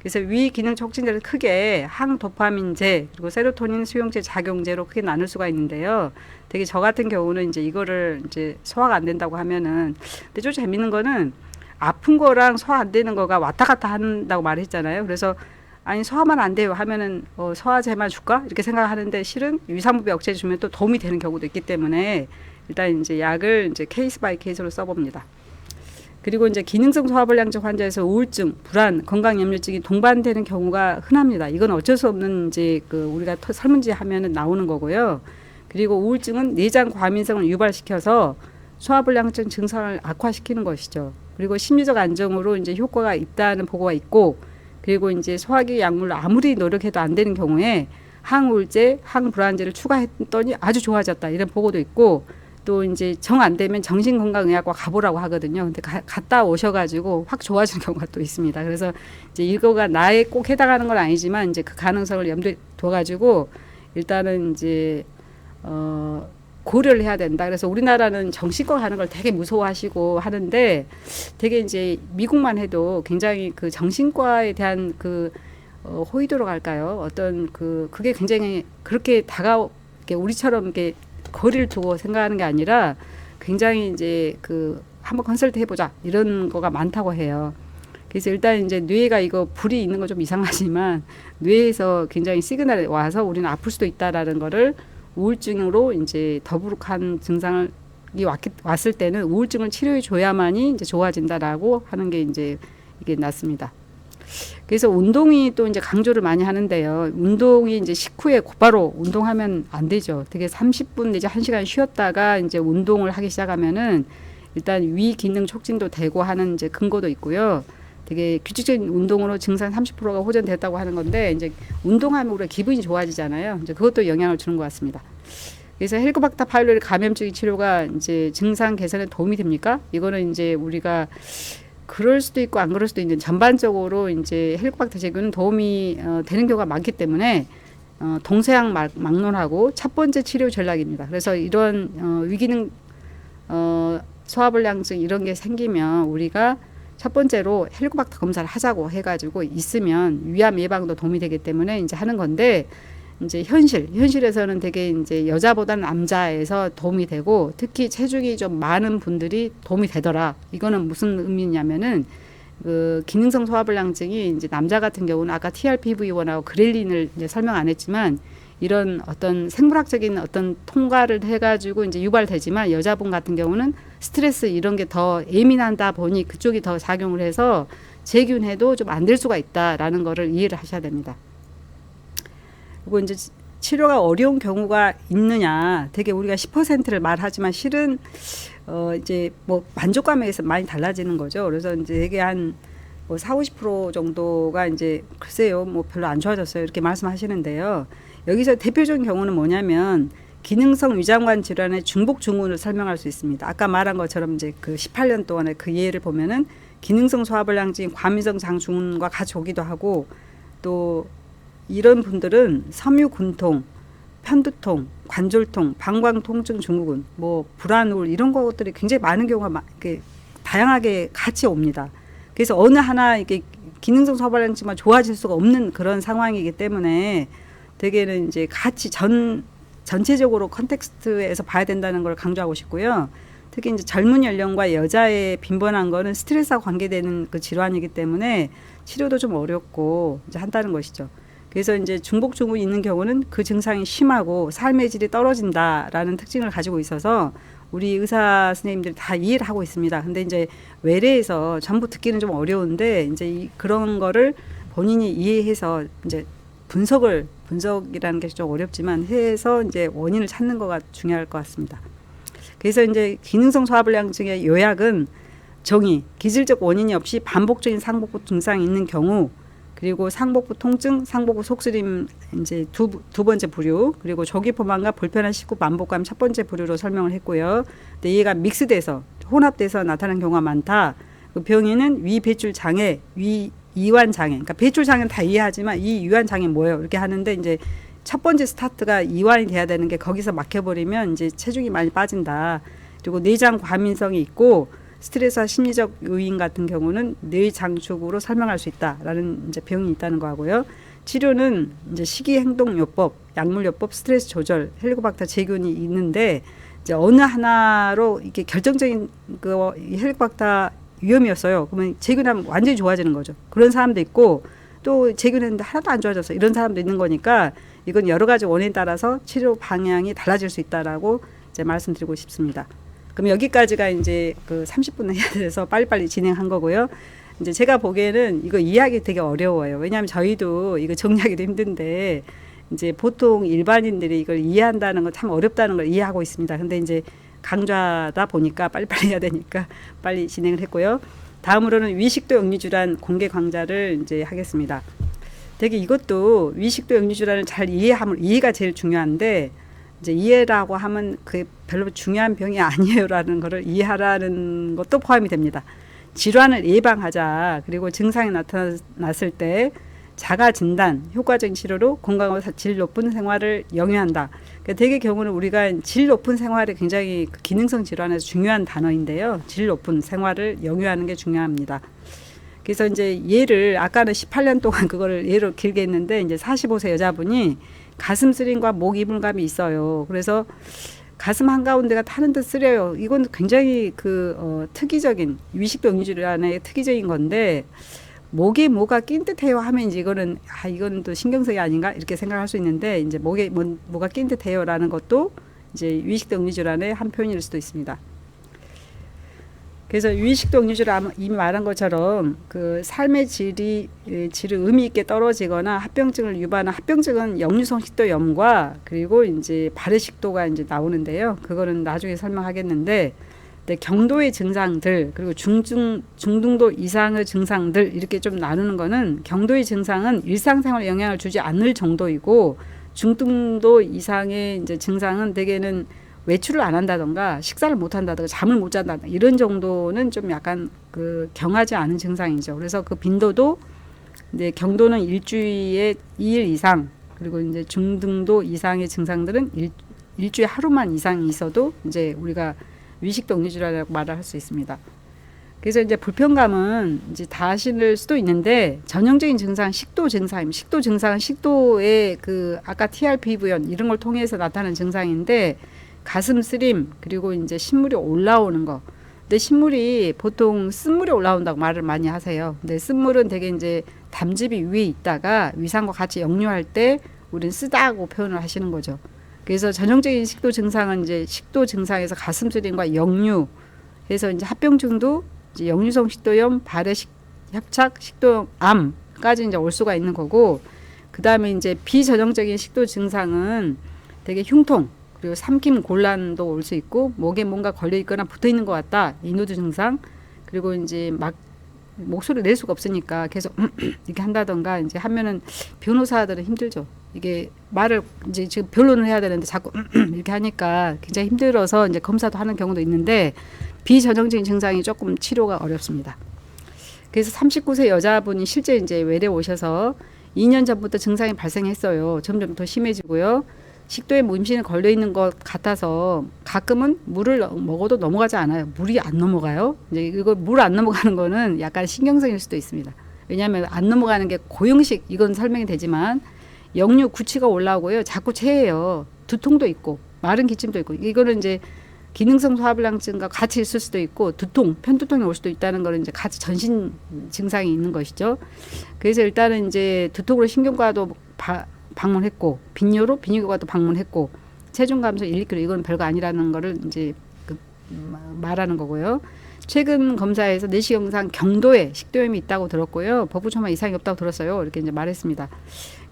그래서 위 기능 촉진제를 크게 항도파민제 그리고 세로토닌 수용제 작용제로 크게 나눌 수가 있는데요. 되게 저 같은 경우는 이제 이거를 이제 소화가 안 된다고 하면은, 근데 좀 재밌는 거는 아픈 거랑 소화 안 되는 거가 왔다 갔다 한다고 말했잖아요. 그래서 아니 소화만 안 돼요 하면은 소화제만 줄까 이렇게 생각하는데, 실은 위산부비 억제 주면 또 도움이 되는 경우도 있기 때문에 일단 이제 약을 이제 케이스 바이 케이스로 써봅니다. 그리고 이제 기능성 소화불량증 환자에서 우울증, 불안, 건강염려증이 동반되는 경우가 흔합니다. 이건 어쩔 수 없는 이제 그 우리가 설문지 하면은 나오는 거고요. 그리고 우울증은 내장 과민성을 유발시켜서 소화불량증 증상을 악화시키는 것이죠. 그리고 심리적 안정으로 이제 효과가 있다는 보고가 있고, 그리고 이제 소화기 약물로 아무리 노력해도 안 되는 경우에 항우울제, 항불안제를 추가했더니 아주 좋아졌다 이런 보고도 있고, 또 이제 정 안 되면 정신건강의학과 가보라고 하거든요. 근데 갔다 오셔가지고 확 좋아지는 경우가 또 있습니다. 그래서 이제 이거가 나에 꼭 해당하는 건 아니지만 이제 그 가능성을 염두에 둬가지고 일단은 이제 고려를 해야 된다. 그래서 우리나라는 정신과 가는 걸 되게 무서워하시고 하는데, 되게 이제 미국만 해도 굉장히 그 정신과에 대한 그 호의도로 갈까요? 어떤 그게 굉장히 그렇게 다가오게 우리처럼 이렇게 거리를 두고 생각하는 게 아니라 굉장히 이제 한번 컨설트 해보자 이런 거가 많다고 해요. 그래서 일단 이제 뇌가 이거 불이 있는 건 좀 이상하지만 뇌에서 굉장히 시그널이 와서 우리는 아플 수도 있다라는 거를 우울증으로 이제 더부룩한 증상이 왔을 때는 우울증을 치료해 줘야만이 이제 좋아진다라고 하는 게 이제 이게 낫습니다. 그래서 운동이 또 이제 강조를 많이 하는데요. 운동이 이제 식후에 곧바로 운동하면 안 되죠. 되게 30분 내지 1시간 쉬었다가 이제 운동을 하기 시작하면은 일단 위 기능 촉진도 되고 하는 이제 근거도 있고요. 되게 규칙적인 운동으로 증상 30%가 호전됐다고 하는 건데, 이제 운동하면 우리가 기분이 좋아지잖아요. 이제 그것도 영향을 주는 것 같습니다. 그래서 헬리코박터 파일로리 감염증 치료가 이제 증상 개선에 도움이 됩니까? 이거는 이제 우리가 그럴 수도 있고 안 그럴 수도 있는, 전반적으로 이제 헬리코박터 제균은 도움이 되는 경우가 많기 때문에 동서양 막론하고 첫 번째 치료 전략입니다. 그래서 이런 위기능 소화불량증 이런 게 생기면 우리가 첫 번째로 헬리코박터 검사를 하자고 해가지고 있으면 위암 예방도 도움이 되기 때문에 이제 하는 건데, 이제 현실에서는 되게 이제 여자보다는 남자에서 도움이 되고, 특히 체중이 좀 많은 분들이 도움이 되더라. 이거는 무슨 의미냐면은 그 기능성 소화불량증이 이제 남자 같은 경우는 아까 TRPV1하고 그렐린을 이제 설명 안 했지만 이런 어떤 생물학적인 어떤 통과를 해가지고 이제 유발되지만, 여자분 같은 경우는 스트레스 이런 게 더 예민하다 보니 그쪽이 더 작용을 해서 재균해도 좀 안 될 수가 있다라는 거를 이해를 하셔야 됩니다. 그리고 이제 치료가 어려운 경우가 있느냐, 되게 우리가 10%를 말하지만 실은 이제 뭐 만족감에서 많이 달라지는 거죠. 그래서 이제 되게 한 뭐 40-50% 정도가 이제 글쎄요 뭐 별로 안 좋아졌어요 이렇게 말씀하시는데요. 여기서 대표적인 경우는 뭐냐면 기능성 위장관 질환의 중복 증후군을 설명할 수 있습니다. 아까 말한 것처럼 이제 그 18년 동안의 그 예를 보면은 기능성 소화불량증이 과민성 장증후군과 같이 오기도 하고, 또 이런 분들은 섬유근통, 편두통, 관절통, 방광통증 증후군, 뭐 불안우울 이런 것들이 굉장히 많은 경우가 다양하게 같이 옵니다. 그래서 어느 하나 이게 기능성 소화불량증만 좋아질 수가 없는 그런 상황이기 때문에 대개는 이제 같이 전체적으로 컨텍스트에서 봐야 된다는 걸 강조하고 싶고요. 특히 이제 젊은 연령과 여자의 빈번한 거는 스트레스와 관계되는 그 질환이기 때문에 치료도 좀 어렵고 이제 한다는 것이죠. 그래서 이제 중복 증후군이 있는 경우는 그 증상이 심하고 삶의 질이 떨어진다라는 특징을 가지고 있어서 우리 의사 선생님들이 다 이해를 하고 있습니다. 근데 이제 외래에서 전부 듣기는 좀 어려운데, 이제 그런 거를 본인이 이해해서 이제 분석이라는 게 좀 어렵지만 해서 이제 원인을 찾는 거가 중요할 것 같습니다. 그래서 이제 기능성 소화불량증의 요약은 정의, 기질적 원인이 없이 반복적인 상복부 증상이 있는 경우, 그리고 상복부 통증, 상복부 속쓰림 이제 두 번째 부류, 그리고 조기 포만과 불편한 식후 만복감 첫 번째 부류로 설명을 했고요. 근데 얘가 믹스돼서 혼합돼서 나타나는 경우가 많다. 그 병에는 위 배출 장애, 위 이완 장애, 그러니까 배출 장애는 다 이해하지만 이 이완 장애 뭐예요? 이렇게 하는데 이제 첫 번째 스타트가 이완이 돼야 되는 게 거기서 막혀버리면 이제 체중이 많이 빠진다. 그리고 내장 과민성이 있고 스트레스와 심리적 요인 같은 경우는 뇌장축으로 설명할 수 있다라는 이제 병이 있다는 거고요. 치료는 이제 식이행동요법, 약물요법, 스트레스 조절, 헬리코박터 제균이 있는데 이제 어느 하나로 이게 결정적인 그 헬리코박터 위험이었어요. 그러면 제균하면 완전히 좋아지는 거죠. 그런 사람도 있고 또 제균했는데 하나도 안 좋아졌어. 이런 사람도 있는 거니까 이건 여러 가지 원인에 따라서 치료 방향이 달라질 수 있다라고 이제 말씀드리고 싶습니다. 그럼 여기까지가 이제 그 30분 해야 돼서 빨리빨리 진행한 거고요. 이제 제가 보기에는 이거 이해하기 되게 어려워요. 왜냐하면 저희도 이거 정리하기도 힘든데 이제 보통 일반인들이 이걸 이해한다는 거 참 어렵다는 걸 이해하고 있습니다. 근데 이제 강좌다 보니까 빨리빨리 해야 되니까 빨리 진행을 했고요. 다음으로는 위식도 역류질환 공개 강좌를 이제 하겠습니다. 되게 이것도 위식도 역류질환을 잘 이해가 제일 중요한데 이제 이해라고 하면 그게 별로 중요한 병이 아니에요라는 거를 이해하라는 것도 포함이 됩니다. 질환을 예방하자. 그리고 증상이 나타났을 때 자가 진단, 효과적인 치료로 건강하고 질 높은 생활을 영위한다. 그러니까 대개 경우는 우리가 질 높은 생활이 굉장히 기능성 질환에서 중요한 단어인데요. 질 높은 생활을 영위하는 게 중요합니다. 그래서 이제 예를 아까는 18년 동안 그거를 예로 길게 했는데 이제 45세 여자분이 가슴 쓰림과 목 이물감이 있어요. 그래서 가슴 한가운데가 타는 듯 쓰려요. 이건 굉장히 특이적인 위식도 역류질환의 특이적인 건데 목에 뭐가 낀 듯해요 하면 이제 이거는 이건 또 신경성이 아닌가 이렇게 생각할 수 있는데 이제 목에 뭐가 낀 듯해요라는 것도 이제 위식도 역류질환의 한 표현일 수도 있습니다. 그래서 위식도 역류질환 이미 말한 것처럼 그 삶의 질을 의미 있게 떨어지거나 합병증을 유발하는 합병증은 역류성 식도염과 그리고 이제 발해식도가 이제 나오는데요. 그거는 나중에 설명하겠는데 경도의 증상들 그리고 중등도 이상의 증상들 이렇게 좀 나누는 거는 경도의 증상은 일상생활에 영향을 주지 않을 정도이고 중등도 이상의 이제 증상은 대개는 외출을 안 한다던가 식사를 못 한다던가 잠을 못 잔다던가 이런 정도는 좀 약간 경하지 않은 증상이죠. 그래서 그 빈도도 이제 경도는 일주일에 2일 이상 그리고 이제 중등도 이상의 증상들은 일주일에 하루만 이상 있어도 이제 우리가 위식도 역류질환이라고 말을 할 수 있습니다. 그래서 이제 불편감은 이제 다 실을 수도 있는데 전형적인 증상 식도 증상입니다. 식도 증상은 식도의 아까 TRPVN 이런 걸 통해서 나타나는 증상인데 가슴 쓰림 그리고 이제 신물이 올라오는 거. 근데 신물이 보통 쓴물이 올라온다고 말을 많이 하세요. 근데 쓴물은 되게 이제 담즙이 위에 있다가 위산과 같이 역류할 때 우리는 쓰다고 표현을 하시는 거죠. 그래서 전형적인 식도 증상은 이제 식도 증상에서 가슴 쓰림과 역류 해서 이제 합병증도 이제 역류성 식도염, 발해 협착, 식도염, 암까지 이제 올 수가 있는 거고 그 다음에 이제 비전형적인 식도 증상은 되게 흉통 그리고 삼킴 곤란도 올 수 있고 목에 뭔가 걸려 있거나 붙어 있는 것 같다 인후두 증상 그리고 이제 막 목소리를 낼 수가 없으니까 계속 이렇게 한다던가 이제 하면은 변호사들은 힘들죠. 이게 말을 이제 지금 변론을 해야 되는데 자꾸 이렇게 하니까 굉장히 힘들어서 이제 검사도 하는 경우도 있는데 비전형적인 증상이 조금 치료가 어렵습니다. 그래서 39세 여자분이 실제 이제 외래 오셔서 2년 전부터 증상이 발생했어요. 점점 더 심해지고요. 식도에 임신이 걸려 있는 것 같아서 가끔은 물을 먹어도 넘어가지 않아요. 물이 안 넘어가요. 이제 이거 물 안 넘어가는 거는 약간 신경성일 수도 있습니다. 왜냐하면 안 넘어가는 게 고형식 이건 설명이 되지만 역류 구취가 올라오고요. 자꾸 체해요. 두통도 있고 마른 기침도 있고 이거는 이제 기능성 소화불량증과 같이 있을 수도 있고 두통, 편두통이 올 수도 있다는 거는 이제 같이 전신 증상이 있는 것이죠. 그래서 일단은 이제 두통으로 신경과도 방문했고 빈뇨로 비뇨기과도 방문했고 체중 감소 1, 2kg 이건 별거 아니라는 거를 이제 말하는 거고요. 최근 검사에서 내시경상 경도에 식도염이 있다고 들었고요. 버프초마 이상이 없다고 들었어요. 이렇게 이제 말했습니다.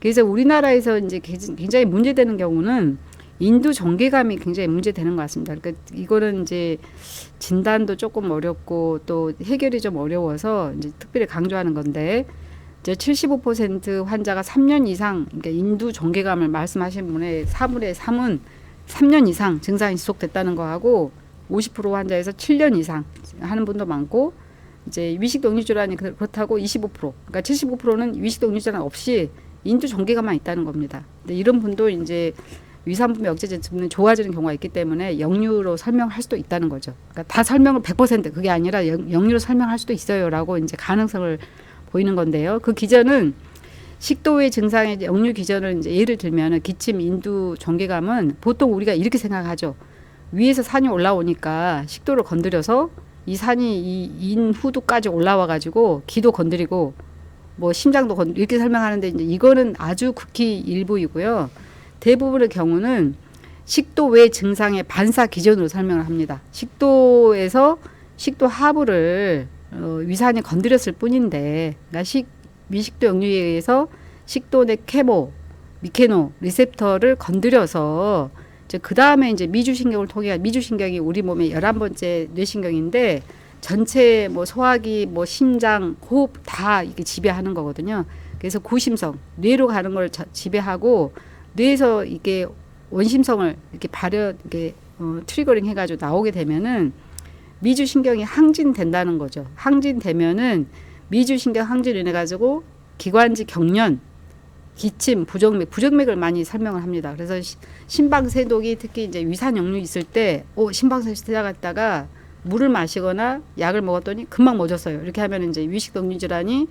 그래서 우리나라에서 이제 굉장히 문제되는 경우는 인두 정개감이 굉장히 문제되는 것 같습니다. 그러니까 이거는 이제 진단도 조금 어렵고 또 해결이 좀 어려워서 이제 특별히 강조하는 건데 이제 75% 환자가 3년 이상 그러니까 인두 정개감을 말씀하신 분의 4분의 3은 3년 이상 증상이 지속됐다는 거하고 50% 환자에서 7년 이상 하는 분도 많고 이제 위식도 역류질환이 그렇다고 25% 그러니까 75%는 위식도 역류질환 없이 인두 정개감만 있다는 겁니다. 근데 이런 분도 이제 위산분비 억제제 때문에 좋아지는 경우가 있기 때문에 역류로 설명할 수도 있다는 거죠. 그러니까 다 설명을 100% 그게 아니라 역류로 설명할 수도 있어요라고 이제 가능성을 보이는 건데요. 그 기전은 식도의 증상의 역류 기전을 이제 예를 들면 기침, 인두, 종괴감은 보통 우리가 이렇게 생각하죠. 위에서 산이 올라오니까 식도를 건드려서 이 산이 이 인후두까지 올라와 가지고 기도 건드리고 뭐 심장도 이렇게 설명하는데 이제 이거는 아주 극히 일부이고요. 대부분의 경우는 식도 외 증상의 반사 기전으로 설명을 합니다. 식도에서 식도 하부를 위산이 건드렸을 뿐인데, 그러니까 미식도 역류에 의해서 식도 내 케모, 미케노 리셉터를 건드려서 이제 그 다음에 이제 미주신경을 통해 미주신경이 우리 몸의 11번째 뇌신경인데 전체 뭐 소화기, 뭐 심장, 호흡 다 이게 지배하는 거거든요. 그래서 고심성 뇌로 가는 걸 지배하고 뇌에서 이게 원심성을 이렇게 이렇게 트리거링 해가지고 나오게 되면은 미주신경이 항진된다는 거죠. 항진되면은 미주신경 항진을 인해 가지고 기관지 경련, 기침, 부정맥을 많이 설명을 합니다. 그래서 심방세독이 특히 이제 위산 역류 있을 때, 심방세 시작했다가 물을 마시거나 약을 먹었더니 금방 멎었어요. 이렇게 하면 이제 위식역류 질환이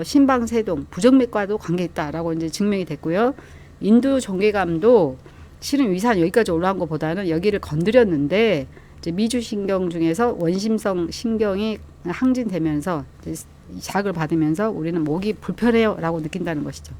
심방세동, 부정맥과도 관계 있다라고 이제 증명이 됐고요. 인두 종괴감도 실은 위산 여기까지 올라간 것보다는 여기를 건드렸는데 이제 미주신경 중에서 원심성 신경이 항진되면서 자극을 받으면서 우리는 목이 불편해요라고 느낀다는 것이죠.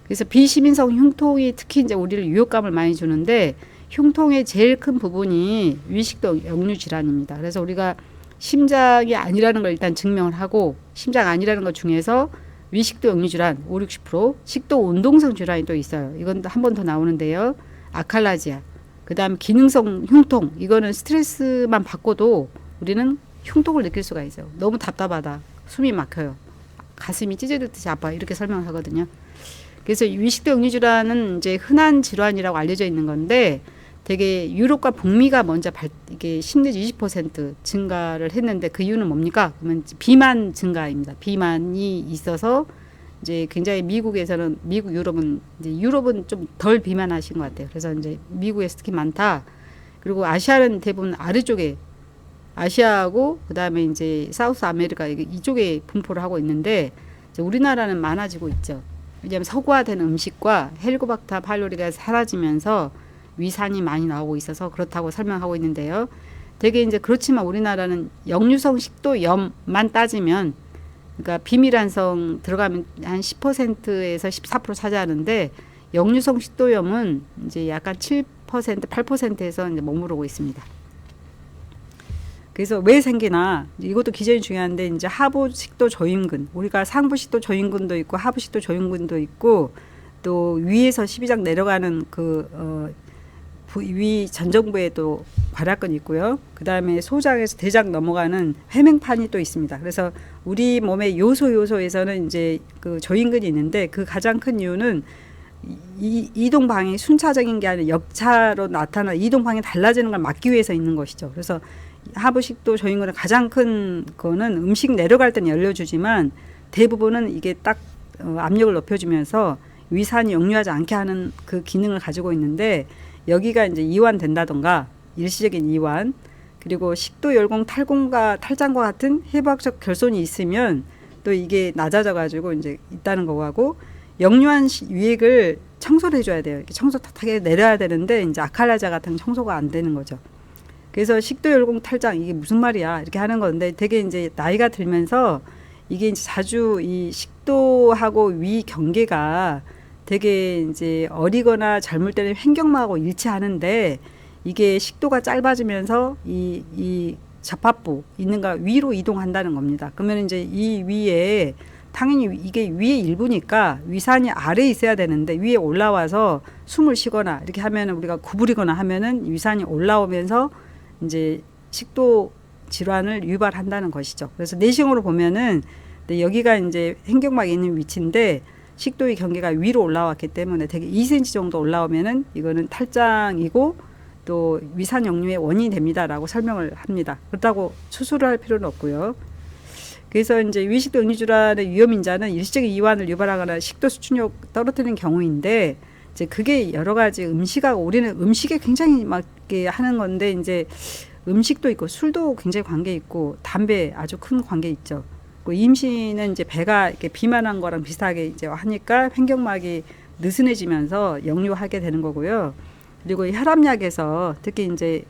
그래서 비시민성 흉통이 특히 이제 우리를 유혹감을 많이 주는데 흉통의 제일 큰 부분이 위식도 역류 질환입니다. 그래서 우리가 심장이 아니라는 걸 일단 증명을 하고 심장 아니라는 것 중에서 위식도 역류 질환 5, 60%, 식도 운동성 질환이 또 있어요. 이건 한 번 더 나오는데요. 아칼라지아. 그다음 기능성 흉통. 이거는 스트레스만 받고도 우리는 흉통을 느낄 수가 있어요. 너무 답답하다. 숨이 막혀요. 가슴이 찢어졌듯이 아파. 이렇게 설명을 하거든요. 그래서 위식도 역류 질환은 이제 흔한 질환이라고 알려져 있는 건데 되게 유럽과 북미가 먼저 이게 10 내지 20% 증가를 했는데 그 이유는 뭡니까? 그러면 비만 증가입니다. 비만이 있어서 이제 굉장히 미국에서는 유럽은 좀 덜 비만하신 것 같아요. 그래서 이제 미국에서 특히 많다. 그리고 아시아는 대부분 아래쪽에 아시아하고 그다음에 이제 사우스 아메리카 이쪽에 분포를 하고 있는데 이제 우리나라는 많아지고 있죠. 왜냐하면 서구화된 음식과 헬리코박터 파일로리가 사라지면서 위산이 많이 나오고 있어서 그렇다고 설명하고 있는데요. 되게 이제 그렇지만 우리나라는 역류성 식도염만 따지면 그러니까 비밀환성 들어가면 한 10%에서 14% 차지하는데 역류성 식도염은 이제 약간 7%, 8%에서 이제 머무르고 있습니다. 그래서 왜 생기나 이것도 기전이 중요한데 이제 하부식도 조임근 우리가 상부식도 조임근도 있고 하부식도 조임근도 있고 또 위에서 12장 내려가는 위 전정부에도 괄약근이 있고요. 그 다음에 소장에서 대장 넘어가는 회맹판이 또 있습니다. 그래서 우리 몸의 요소에서는 이제 그 조임근이 있는데 그 가장 큰 이유는 이동방이 순차적인 게 아니라 역차로 나타나 이동방이 달라지는 걸 막기 위해서 있는 것이죠. 그래서 하부식도 조임근의 가장 큰 거는 음식 내려갈 때는 열려주지만 대부분은 이게 딱 압력을 높여주면서 위산이 역류하지 않게 하는 그 기능을 가지고 있는데 여기가 이제 이완된다던가 일시적인 이완 그리고 식도 열공 탈공과 탈장과 같은 해부학적 결손이 있으면 또 이게 낮아져 가지고 이제 있다는 거고 역류한 유액을 청소를 해줘야 돼요. 이렇게 청소 탓하게 내려야 되는데 이제 아칼라자 같은 청소가 안 되는 거죠. 그래서 식도 열공 탈장 이게 무슨 말이야 이렇게 하는 건데 되게 이제 나이가 들면서 이게 이제 자주 이 식도하고 위 경계가 되게 이제 어리거나 젊을 때는 횡격막하고 일치하는데 이게 식도가 짧아지면서 이 접합부 있는가 위로 이동한다는 겁니다. 그러면 이제 이 위에 당연히 이게 위의 일부니까 위산이 아래에 있어야 되는데 위에 올라와서 숨을 쉬거나 이렇게 하면은 우리가 구부리거나 하면은 위산이 올라오면서 이제 식도 질환을 유발한다는 것이죠. 그래서 내시경으로 보면은 여기가 이제 횡격막이 있는 위치인데 식도의 경계가 위로 올라왔기 때문에 되게 2cm 정도 올라오면은 이거는 탈장이고 또 위산 역류의 원인이 됩니다라고 설명을 합니다. 그렇다고 수술을 할 필요는 없고요. 그래서 이제 위식도 역류 질환의 위험 인자는 일시적인 이완을 유발하거나 식도 수축력 떨어뜨리는 경우인데 이제 그게 여러 가지 음식하고 우리는 음식에 굉장히 막 이렇게 하는 건데 이제 음식도 있고 술도 굉장히 관계 있고 담배 아주 큰 관계 있죠. 그 임신은 이제 배가 이렇게 비만한 거랑 비슷하게 이제 하니까 횡격막이 느슨해지면서 역류하게 되는 거고요. 그리고 혈압약에서 특히 이제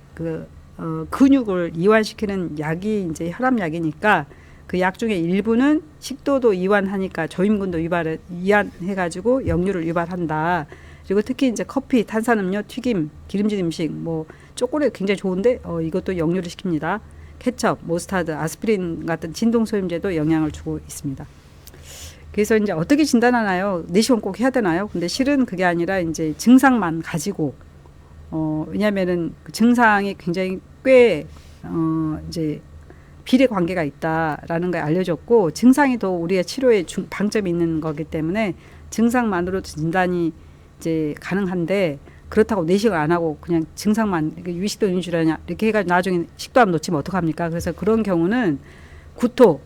근육을 이완시키는 약이 이제 혈압약이니까 그 약 중에 일부는 식도도 이완하니까 조임근도 이완해가지고 역류를 유발한다. 그리고 특히 이제 커피, 탄산음료, 튀김, 기름진 음식, 뭐 초콜릿 굉장히 좋은데 이것도 역류를 시킵니다. 케첩, 모스타드, 아스피린 같은 진동소염제도 영향을 주고 있습니다. 그래서 이제 어떻게 진단하나요? 내시경 꼭 해야 되나요? 근데 실은 그게 아니라 이제 증상만 가지고 왜냐면은 그 증상이 굉장히 꽤 이제 비례 관계가 있다라는 걸 알려줬고 증상이 더 우리의 치료에 방점이 있는 거기 때문에 증상만으로도 진단이 이제 가능한데 그렇다고 내시경 안 하고 그냥 증상만 위식도 인유질환이냐 이렇게 해가지고 나중에 식도암 놓치면 어떡합니까? 그래서 그런 경우는 구토,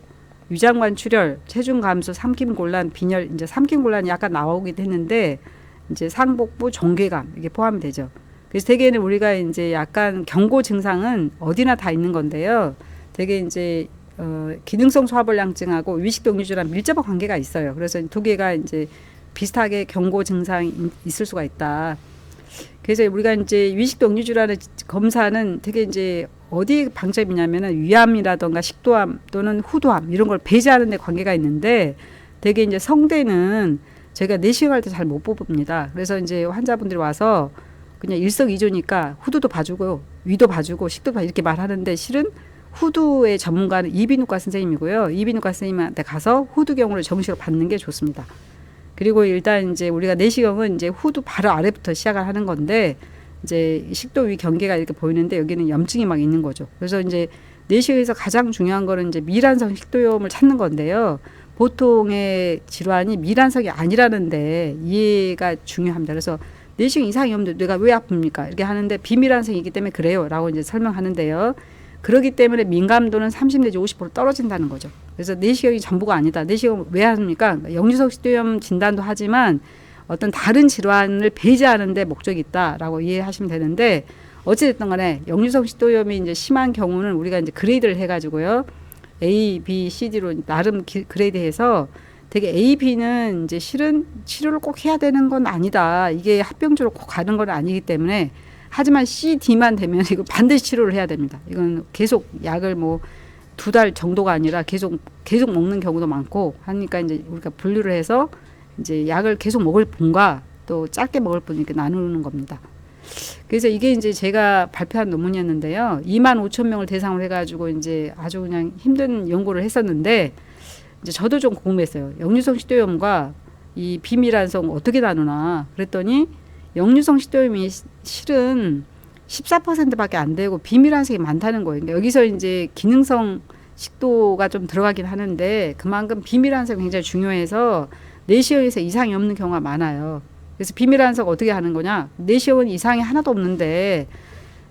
위장관 출혈, 체중 감소, 삼킴곤란, 빈혈 이제 삼킴곤란이 약간 나오기도 했는데 이제 상복부 종괴감 이게 포함이 되죠. 그래서 대개는 우리가 이제 약간 경고 증상은 어디나 다 있는 건데요. 되게 이제 기능성 소화불량증하고 위식동류질환 밀접한 관계가 있어요. 그래서 두 개가 이제 비슷하게 경고 증상이 있을 수가 있다. 그래서 우리가 이제 위식동류질환의 검사는 되게 이제 어디 방점이냐면은 위암이라던가 식도암 또는 후두암 이런 걸 배제하는 데 관계가 있는데 되게 이제 성대는 제가 내시경할 때 잘 못 뽑습니다. 그래서 이제 환자분들이 와서 그냥 일석이조니까 후두도 봐주고 위도 봐주고 식도 봐 이렇게 말하는데 실은 후두의 전문가는 이비인후과 선생님이고요. 이비인후과 선생님한테 가서 후두 경우를 정식으로 받는 게 좋습니다. 그리고 일단 이제 우리가 내시경은 이제 후두 바로 아래부터 시작을 하는 건데 이제 식도 위 경계가 이렇게 보이는데 여기는 염증이 막 있는 거죠. 그래서 이제 내시경에서 가장 중요한 거는 이제 미란성 식도염을 찾는 건데요. 보통의 질환이 미란성이 아니라는데 이해가 중요합니다. 그래서 내시경 이상이 없는데 내가 왜 아픕니까? 이렇게 하는데 비미란성이기 때문에 그래요. 라고 이제 설명하는데요. 그렇기 때문에 민감도는 30 내지 50% 떨어진다는 거죠. 그래서 내시경이 전부가 아니다. 내시경 왜 합니까? 역류성 식도염 진단도 하지만 어떤 다른 질환을 배제하는 데 목적이 있다라고 이해하시면 되는데 어찌됐든 간에 역류성 식도염이 이제 심한 경우는 우리가 이제 그레이드를 해가지고요. A, B, C, D로 나름 그레이드해서 되게 A, B는 이제 실은 치료를 꼭 해야 되는 건 아니다. 이게 합병증으로 꼭 가는 건 아니기 때문에 하지만 C, D만 되면 이거 반드시 치료를 해야 됩니다. 이건 계속 약을 뭐 2달 정도가 아니라 계속 먹는 경우도 많고 하니까 이제 우리가 분류를 해서 이제 약을 계속 먹을 분과 또 짧게 먹을 분 이렇게 나누는 겁니다. 그래서 이게 이제 제가 발표한 논문이었는데요. 25,000명을 대상으로 해가지고 이제 아주 그냥 힘든 연구를 했었는데 이제 저도 좀 궁금했어요. 역류성 식도염과 이 비미란성 어떻게 나누나 그랬더니 역류성 식도염이 실은 14%밖에 안 되고 비미란성이 많다는 거예요. 그러니까 여기서 이제 기능성 식도가 좀 들어가긴 하는데 그만큼 비미란성이 굉장히 중요해서 내시경에서 이상이 없는 경우가 많아요. 그래서 비미란성 어떻게 하는 거냐? 내시경은 이상이 하나도 없는데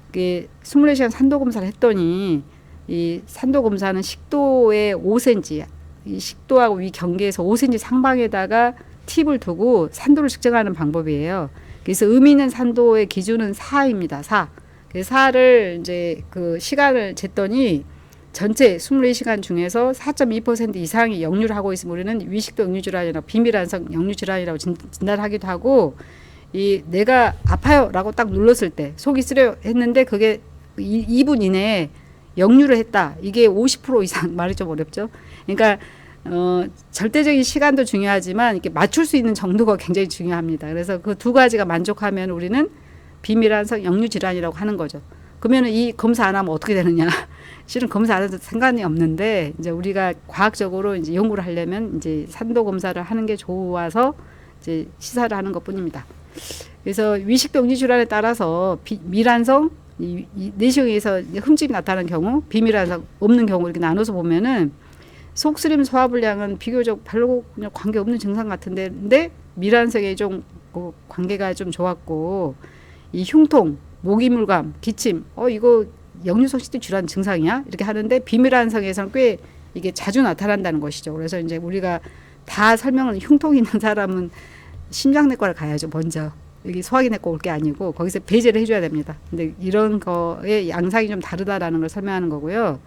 이게 24시간 산도 검사를 했더니 이 산도 검사는 식도의 5cm, 이 식도하고 위 경계에서 5cm 상방에다가 팁을 두고 산도를 측정하는 방법이에요. 그래서 의미 있는 산도의 기준은 4입니다. 4. 그래서 4를 이제 그 시간을 쟀더니 전체 24시간 중에서 4.2% 이상이 역류를 하고 있으면 우리는 위식도 역류질환이라고 비미란성 역류질환이라고 진단하기도 하고 이 내가 아파요라고 딱 눌렀을 때 속이 쓰려 했는데 그게 2분 이내에 역류를 했다. 이게 50% 이상 말이 좀 어렵죠. 그러니까 절대적인 시간도 중요하지만 이렇게 맞출 수 있는 정도가 굉장히 중요합니다. 그래서 그 두 가지가 만족하면 우리는 비미란성 역류질환이라고 하는 거죠. 그러면 이 검사 안 하면 어떻게 되느냐? 실은 검사 안 해도 상관이 없는데 이제 우리가 과학적으로 이제 연구를 하려면 이제 산도 검사를 하는 게 좋아서 이제 시사를 하는 것뿐입니다. 그래서 위식도 역류질환에 따라서 미란성 이 내시경에서 흠집이 나타나는 경우, 비미란성 없는 경우 이렇게 나눠서 보면은 속쓰림 소화불량은 비교적 별로 그냥 관계 없는 증상 같은데, 근데 미란성에 좀 관계가 좀 좋았고, 이 흉통, 목이물감, 기침, 이거 역류성 식도 질환 증상이야? 이렇게 하는데 비미란성에서는 꽤 이게 자주 나타난다는 것이죠. 그래서 이제 우리가 다 설명은 흉통이 있는 사람은 심장내과를 가야죠, 먼저. 여기 소화기내과 올 게 아니고 거기서 배제를 해줘야 됩니다. 근데 이런 거의 양상이 좀 다르다라는 걸 설명하는 거고요.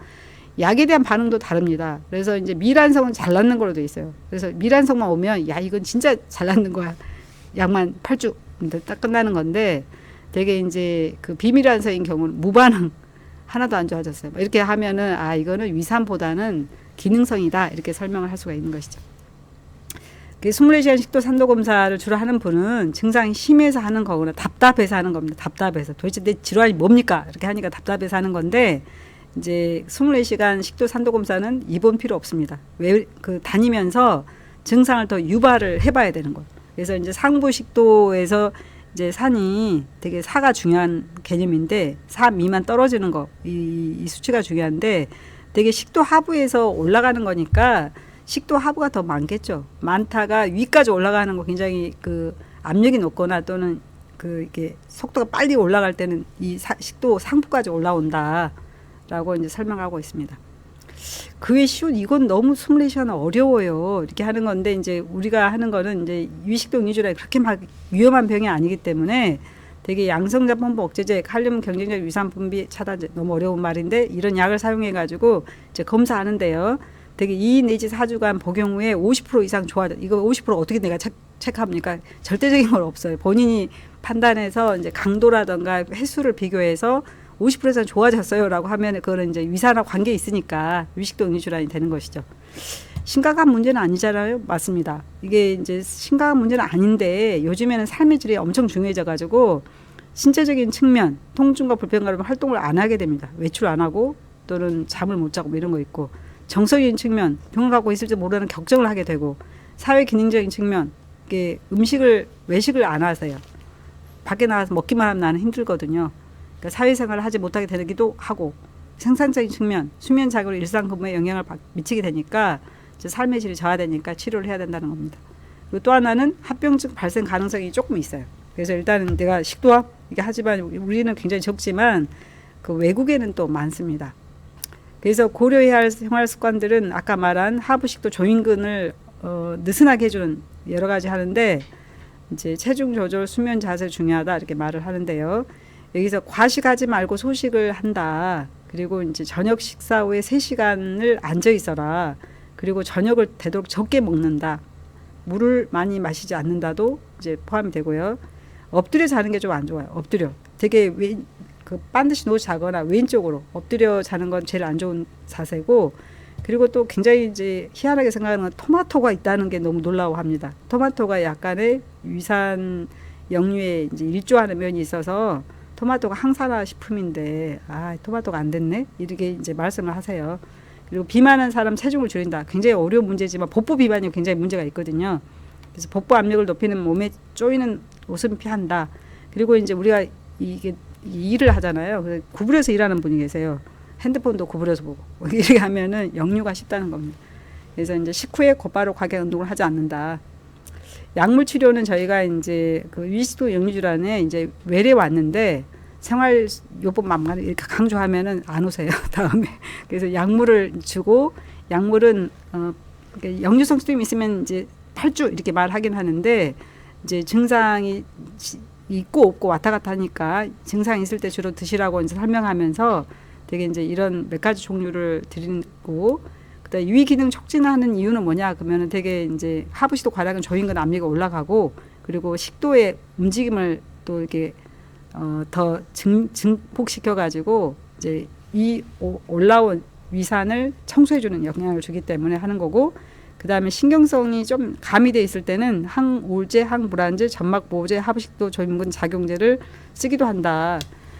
약에 대한 반응도 다릅니다. 그래서 이제 미란성은 잘 낫는 걸로 돼 있어요. 그래서 미란성만 오면 야 이건 진짜 잘 낫는 거야. 약만 8주 딱 끝나는 건데 되게 이제 그 비미란성인 경우는 무반응 하나도 안 좋아졌어요. 이렇게 하면은 아 이거는 위산보다는 기능성이다 이렇게 설명을 할 수가 있는 것이죠. 24시간 식도 산도 검사를 주로 하는 분은 증상이 심해서 하는 거거나 답답해서 하는 겁니다. 답답해서 도대체 내 질환이 뭡니까? 이렇게 하니까 답답해서 하는 건데 이제 24시간 식도 산도 검사는 입원 필요 없습니다. 왜 그 다니면서 증상을 더 유발을 해봐야 되는 거예요. 그래서 이제 상부 식도에서 이제 산이 되게 사가 중요한 개념인데 4 미만 떨어지는 거 이 수치가 중요한데 되게 식도 하부에서 올라가는 거니까 식도 하부가 더 많겠죠. 많다가 위까지 올라가는 거 굉장히 그 압력이 높거나 또는 그 이게 속도가 빨리 올라갈 때는 이 식도 상부까지 올라온다라고 이제 설명하고 있습니다. 그 외 쉬운 이건 너무 24시간 어려워요. 이렇게 하는 건데 이제 우리가 하는 거는 이제 위식동 위주라 그렇게 막 위험한 병이 아니기 때문에 되게 양성자본부 억제제, 칼륨 경쟁적 위산 분비 차단제 너무 어려운 말인데 이런 약을 사용해 가지고 이제 검사하는데요. 되게 2 내지 4주간 복용 후에 50% 이상 좋아져. 이거 50% 어떻게 내가 체크합니까? 절대적인 건 없어요. 본인이 판단해서 이제 강도라든가 횟수를 비교해서 50% 이상 좋아졌어요라고 하면 그거는 이제 위산과 관계 있으니까 위식도 응유질환이 되는 것이죠. 심각한 문제는 아니잖아요. 맞습니다. 이게 이제 심각한 문제는 아닌데 요즘에는 삶의 질이 엄청 중요해져 가지고 신체적인 측면, 통증과 불편감으로 활동을 안 하게 됩니다. 외출 안 하고 또는 잠을 못 자고 뭐 이런 거 있고 정서적인 측면, 병을 갖고 있을지 모르는 걱정을 하게 되고 사회 기능적인 측면, 이게 외식을 안 하세요. 밖에 나가서 먹기만 하면 나는 힘들거든요. 그러니까 사회생활을 하지 못하게 되기도 하고 생산적인 측면, 수면 자극으로 일상 근무에 영향을 미치게 되니까 삶의 질이 저하되니까 치료를 해야 된다는 겁니다. 그리고 또 하나는 합병증 발생 가능성이 조금 있어요. 그래서 일단은 내가 식도합 이게 하지만 우리는 굉장히 적지만 그 외국에는 또 많습니다. 그래서 고려해야 할 생활 습관들은 아까 말한 하부식도 조인근을 느슨하게 해주는 여러 가지 하는데 이제 체중 조절, 수면 자세 중요하다 이렇게 말을 하는데요. 여기서 과식하지 말고 소식을 한다. 그리고 이제 저녁 식사 후에 3시간을 앉아 있어라. 그리고 저녁을 되도록 적게 먹는다. 물을 많이 마시지 않는다도 이제 포함이 되고요. 엎드려 자는 게 좀 안 좋아요. 엎드려. 되게 반드시 누워 자거나 왼쪽으로 엎드려 자는 건 제일 안 좋은 자세고 그리고 또 굉장히 이제 희한하게 생각하는 건 토마토가 있다는 게 너무 놀라워합니다. 토마토가 약간의 위산 역류에 이제 일조하는 면이 있어서 토마토가 항산화 식품인데 토마토가 안 됐네 이렇게 이제 말씀을 하세요. 그리고 비만한 사람 체중을 줄인다. 굉장히 어려운 문제지만 복부 비만이 굉장히 문제가 있거든요. 그래서 복부 압력을 높이는 몸에 쪼이는 옷은 피한다. 그리고 이제 우리가 이게 일을 하잖아요. 그래서 구부려서 일하는 분이 계세요. 핸드폰도 구부려서 보고 이렇게 하면은 역류가 쉽다는 겁니다. 그래서 이제 식후에 곧바로 과격 운동을 하지 않는다. 약물 치료는 저희가 이제 그 위식도 역류질환에 이제 외래 왔는데 생활요법만 이렇게 강조하면은 안 오세요. 다음에 그래서 약물을 주고 약물은 역류성 식도염이 있으면 이제 8주 이렇게 말하긴 하는데 이제 증상이 있고 없고 왔다 갔다 하니까 증상이 있을 때 주로 드시라고 이제 설명하면서 되게 이제 이런 몇 가지 종류를 드리고 그다음에 유의 기능 촉진하는 이유는 뭐냐 그러면은 되게 이제 하부식도 과다근 조인근 압력이 올라가고 그리고 식도의 움직임을 또 이렇게 더 증폭시켜 가지고 이제 이 올라온 위산을 청소해주는 영향을 주기 때문에 하는 거고 그 다음에 신경성이 좀 가미돼 있을 때는 항우울제, 항불안제, 점막보호제, 하부식도 조인근 작용제를 쓰기도 한다.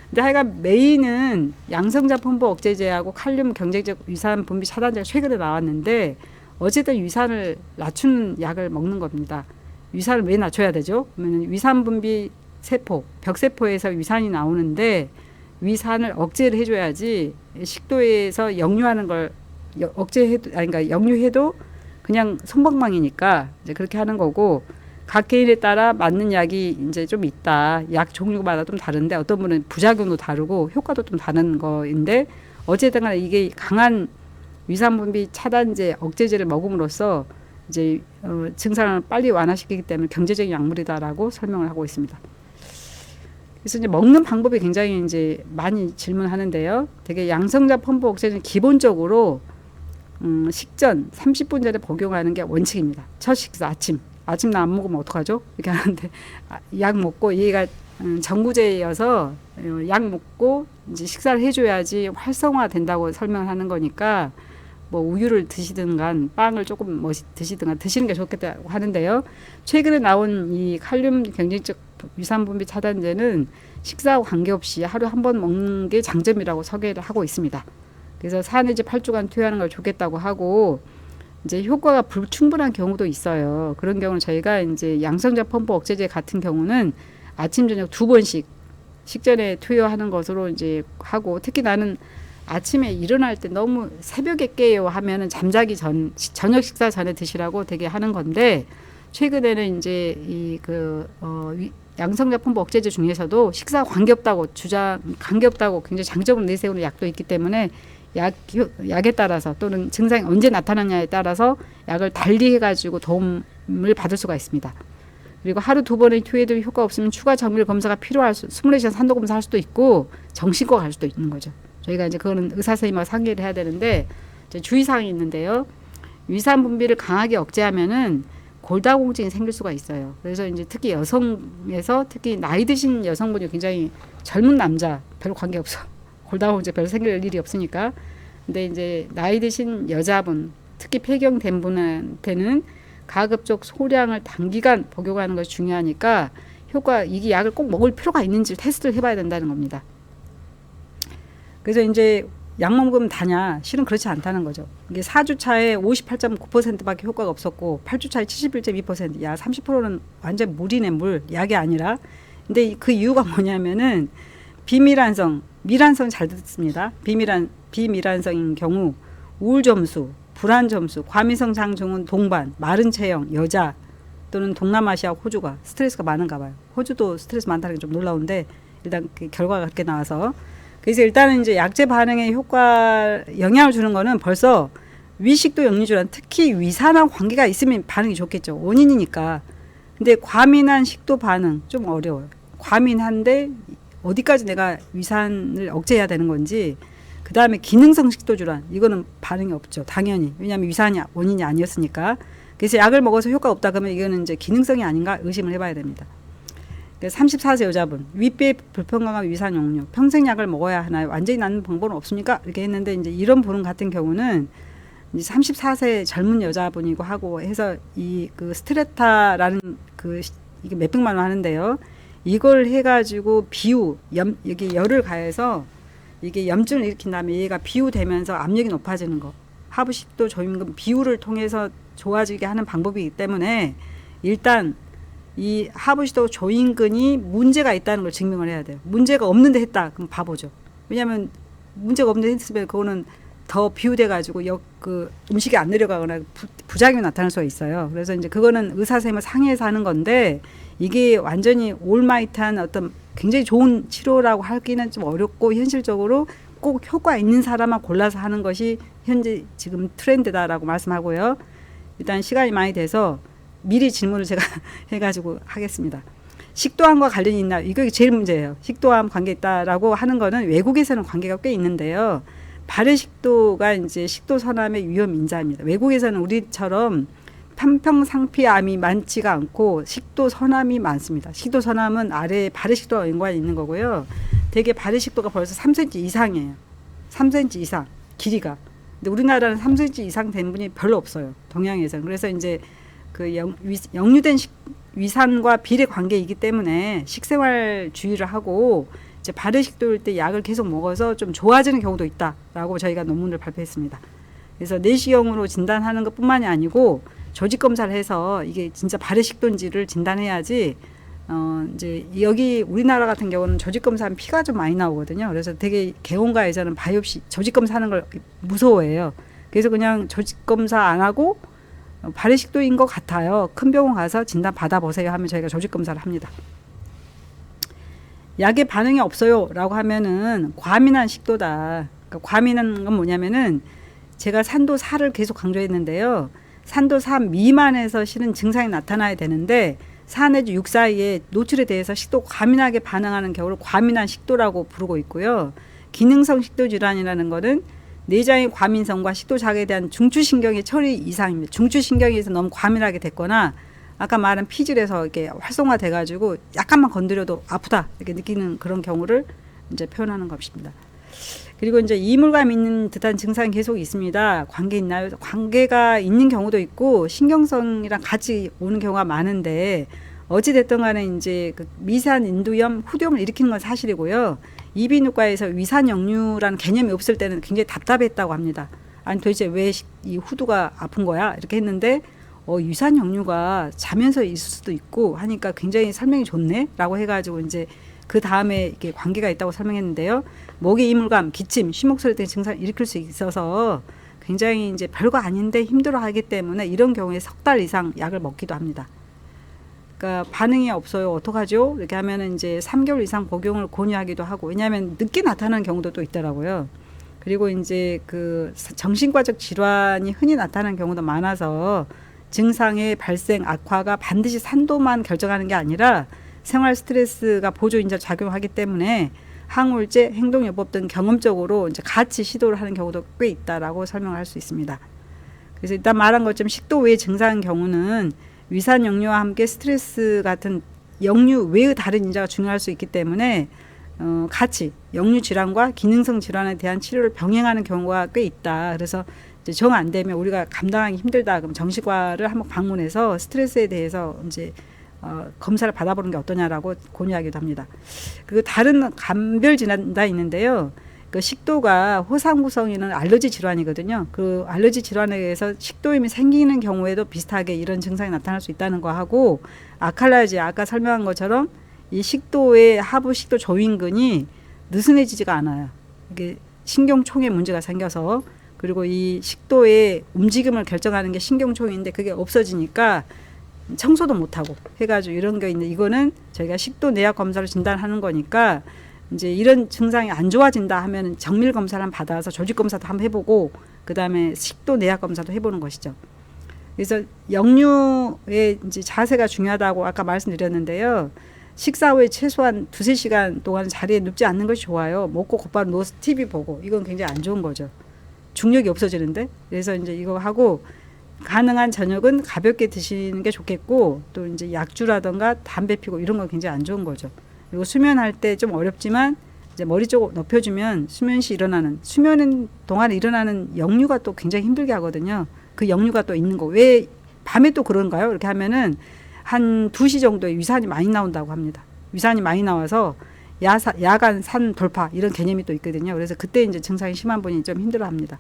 근데 하여간 메인은 양성자본부 억제제하고 칼륨 경쟁적 위산 분비 차단제가 최근에 나왔는데 어쨌든 위산을 낮추는 약을 먹는 겁니다. 위산을 왜 낮춰야 되죠? 그러면 위산 분비 세포, 벽세포에서 위산이 나오는데 위산을 억제를 해줘야지 식도에서 역류하는 걸 억제해도 그러니까 역류해도 그냥 솜방망이니까 이제 그렇게 하는 거고 각 개인에 따라 맞는 약이 이제 좀 있다. 약 종류마다 좀 다른데 어떤 분은 부작용도 다르고 효과도 좀 다른 거인데 어쨌든 간에 이게 강한 위산 분비 차단제, 억제제를 먹음으로써 이제 증상을 빨리 완화시키기 때문에 경제적인 약물이다라고 설명을 하고 있습니다. 그래서 이제 먹는 방법이 굉장히 이제 많이 질문하는데요. 되게 양성자 펌프 억제제는 기본적으로 식전 30분 전에 복용하는 게 원칙입니다. 첫 식사 아침 나 안 먹으면 어떡하죠? 이렇게 하는데 약 먹고 얘가 정구제여서 약 먹고 이제 식사를 해줘야지 활성화 된다고 설명을 하는 거니까 뭐 우유를 드시든가 빵을 조금 드시든가 드시는 게 좋겠다고 하는데요. 최근에 나온 이 칼륨 경쟁적 위산분비 차단제는 식사와 관계없이 하루에 한 번 먹는 게 장점이라고 소개를 하고 있습니다. 그래서 4 내지 8주간 투여하는 걸 좋겠다고 하고 이제 효과가 불충분한 경우도 있어요. 그런 경우는 저희가 이제 양성자 펌프 억제제 같은 경우는 아침 저녁 2번씩 식전에 투여하는 것으로 이제 하고, 특히 나는 아침에 일어날 때 너무 새벽에 깨요 하면은 잠자기 전 저녁 식사 전에 드시라고 되게 하는 건데, 최근에는 이제 양성자 펌프 억제제 중에서도 식사 관계없다고 굉장히 장점을 내세우는 약도 있기 때문에 약에 따라서 또는 증상이 언제 나타나냐에 따라서 약을 달리 해가지고 도움을 받을 수가 있습니다. 그리고 하루 2번의 투여도 효과 없으면 추가 정밀 검사가 필요할 24시간 산도 검사 할 수도 있고 정신과 갈 수도 있는 거죠. 저희가 이제 그거는 의사 선생님하고 상의를 해야 되는데, 이제 주의사항이 있는데요. 위산 분비를 강하게 억제하면은 골다공증이 생길 수가 있어요. 그래서 이제 특히 여성에서 특히 나이 드신 여성분이 굉장히 젊은 남자 별로 관계 없어. 골다공증 별로 생길 일이 없으니까. 근데 이제 나이 드신 여자분, 특히 폐경된 분한테는 가급적 소량을 단기간 복용하는 것이 중요하니까 이게 약을 꼭 먹을 필요가 있는지 테스트를 해봐야 된다는 겁니다. 그래서 이제 약 먹으면 다냐? 실은 그렇지 않다는 거죠. 이게 4주 차에 58.9%밖에 효과가 없었고 8주 차에 71.2%, 야 30%는 완전 물이네, 물. 약이 아니라. 근데 그 이유가 뭐냐면은 미란성 잘 듣습니다. 비미란성인 경우 우울 점수, 불안 점수, 과민성 장증은 동반, 마른 체형, 여자 또는 동남아시아 호주가 스트레스가 많은가 봐요. 호주도 스트레스 많다는 게 좀 놀라운데 일단 그 결과가 그렇게 나와서, 그래서 일단은 이제 약제 반응에 영향을 주는 거는 벌써 위식도 역류질환, 특히 위산하고 관계가 있으면 반응이 좋겠죠. 원인이니까. 근데 과민한 식도 반응 좀 어려워요. 과민한데 어디까지 내가 위산을 억제해야 되는 건지, 그 다음에 기능성 식도 질환, 이거는 반응이 없죠. 당연히. 왜냐하면 위산이 원인이 아니었으니까. 그래서 약을 먹어서 효과 없다 그러면 이거는 이제 기능성이 아닌가 의심을 해봐야 됩니다. 34세 여자분, 윗배 불편감과 위산 역류, 평생 약을 먹어야 하나요? 완전히 낫는 방법은 없습니까? 이렇게 했는데, 이제 이런 분은 같은 경우는 이제 34세 젊은 여자분이고 하고 해서 그 스트레타라는 이게 몇백만 원 하는데요. 이걸 해가지고 여기 열을 가해서 이게 염증을 일으킨 다음에 얘가 비우되면서 압력이 높아지는 거, 하부식도 조임금 비우를 통해서 좋아지게 하는 방법이기 때문에 일단 이 하부식도 조임근이 문제가 있다는 걸 증명을 해야 돼요. 문제가 없는데 했다 그럼 바보죠. 왜냐하면 문제가 없는데 했으면 그거는 더 비우돼 가지고 그 음식이 안 내려가거나 부작용이 나타날 수가 있어요. 그래서 이제 그거는 의사 선생님을 상의해서 하는 건데, 이게 완전히 올마이트한 어떤 굉장히 좋은 치료라고 하기는 좀 어렵고, 현실적으로 꼭 효과 있는 사람만 골라서 하는 것이 현재 지금 트렌드다라고 말씀하고요. 일단 시간이 많이 돼서 미리 질문을 제가 해가지고 하겠습니다. 식도암과 관련이 있나? 이거 제일 문제예요. 식도암 관계 있다라고 하는 거는 외국에서는 관계가 꽤 있는데요. 발해식도가 이제 식도선암의 위험 인자입니다. 외국에서는 우리처럼 편평상피암이 많지가 않고 식도선암이 많습니다. 식도선암은 아래에 발해식도와 연관이 있는 거고요. 대개 발해식도가 벌써 3cm 이상이에요. 3cm 이상 길이가. 근데 우리나라는 3cm 이상 된 분이 별로 없어요. 동양에서는. 그래서 이제 그 역류된 위산과 비례 관계이기 때문에 식생활 주의를 하고 이제 발해식도일 때 약을 계속 먹어서 좀 좋아지는 경우도 있다라고 저희가 논문을 발표했습니다. 그래서 내시경으로 진단하는 것뿐만이 아니고 조직 검사를 해서 이게 진짜 발해식도인지를 진단해야지. 이제 여기 우리나라 같은 경우는 조직 검사하면 피가 좀 많이 나오거든요. 그래서 되게 개원가에서는 바이옵시 조직 검사하는 걸 무서워해요. 그래서 그냥 조직 검사 안 하고 발해식도인 것 같아요, 큰 병원 가서 진단 받아보세요 하면 저희가 조직 검사를 합니다. 약에 반응이 없어요 라고 하면은 과민한 식도다. 그러니까 과민한 건 뭐냐면은 제가 산도 4를 계속 강조했는데요. 산도 3 미만에서 실은 증상이 나타나야 되는데 4 내지 6 사이에 노출에 대해서 식도가 과민하게 반응하는 경우를 과민한 식도라고 부르고 있고요. 기능성 식도 질환이라는 것은 내장의 과민성과 식도 자극에 대한 중추신경의 처리 이상입니다. 중추신경에서 너무 과민하게 됐거나 아까 말한 피질에서 이렇게 활성화돼 가지고 약간만 건드려도 아프다 이렇게 느끼는 그런 경우를 이제 표현하는 것입니다. 그리고 이제 이물감 있는 듯한 증상이 계속 있습니다. 관계 있나요? 관계가 있는 경우도 있고 신경성이랑 같이 오는 경우가 많은데 어찌됐든 간에 이제 그 미세한 인두염, 후두염을 일으키는 건 사실이고요. 이비인후과에서 위산역류라는 개념이 없을 때는 굉장히 답답했다고 합니다. 아니 도대체 왜 이 후두가 아픈 거야? 이렇게 했는데 위산역류가 자면서 있을 수도 있고 하니까 굉장히 설명이 좋네? 라고 해가지고 이제 그 다음에 이렇게 관계가 있다고 설명했는데요. 목의 이물감, 기침, 쉬목소리 등의 증상을 일으킬 수 있어서 굉장히 이제 별거 아닌데 힘들어하기 때문에 이런 경우에 3달 이상 약을 먹기도 합니다. 그러니까 반응이 없어요. 어떡하죠? 이렇게 하면은 이제 3개월 이상 복용을 권유하기도 하고, 왜냐하면 늦게 나타나는 경우도 또 있더라고요. 그리고 이제 그 정신과적 질환이 흔히 나타나는 경우도 많아서 증상의 발생 악화가 반드시 산도만 결정하는 게 아니라 생활 스트레스가 보조인자 작용하기 때문에 항우울제, 행동요법 등 경험적으로 이제 같이 시도를 하는 경우도 꽤 있다라고 설명을 할 수 있습니다. 그래서 일단 말한 것처럼 식도 외 증상의 경우는 위산 역류와 함께 스트레스 같은 역류 외의 다른 인자가 중요할 수 있기 때문에 같이 역류 질환과 기능성 질환에 대한 치료를 병행하는 경우가 꽤 있다. 그래서 이제 정 안 되면 우리가 감당하기 힘들다. 그럼 정신과를 한번 방문해서 스트레스에 대해서 이제 검사를 받아보는 게 어떠냐라고 권유하기도 합니다. 그리고 다른 감별 질환이 있는데요. 그 식도가 호상 구성이는 알러지 질환이거든요. 그 알러지 질환에 의해서 식도염이 생기는 경우에도 비슷하게 이런 증상이 나타날 수 있다는 거 하고, 아칼라지 아까 설명한 것처럼 이 식도의 하부 식도 조인근이 느슨해지지가 않아요. 이게 신경총에 문제가 생겨서, 그리고 이 식도의 움직임을 결정하는 게 신경총인데 그게 없어지니까 청소도 못하고 해가지고 이런 게 있는데, 이거는 저희가 식도 내약 검사를 진단하는 거니까 이제 이런 증상이 안 좋아진다 하면 정밀 검사를 한번 받아서 조직 검사도 한번 해보고 그 다음에 식도 내약 검사도 해보는 것이죠. 그래서 역류의 이제 자세가 중요하다고 아까 말씀드렸는데요. 식사 후에 최소한 2-3시간 동안 자리에 눕지 않는 것이 좋아요. 먹고 곧바로 누워서 TV 보고, 이건 굉장히 안 좋은 거죠. 중력이 없어지는데. 그래서 이제 이거 하고 가능한 저녁은 가볍게 드시는 게 좋겠고, 또 이제 약주라던가 담배 피고 이런 건 굉장히 안 좋은 거죠. 그리고 수면할 때 좀 어렵지만 이제 머리 쪽 높여주면 수면 시 일어나는, 수면 동안에 일어나는 역류가 또 굉장히 힘들게 하거든요. 그 역류가 또 있는 거. 왜 밤에 또 그런가요? 이렇게 하면은 한 2시 정도에 위산이 많이 나온다고 합니다. 위산이 많이 나와서 야간 산 돌파 이런 개념이 또 있거든요. 그래서 그때 이제 증상이 심한 분이 좀 힘들어합니다.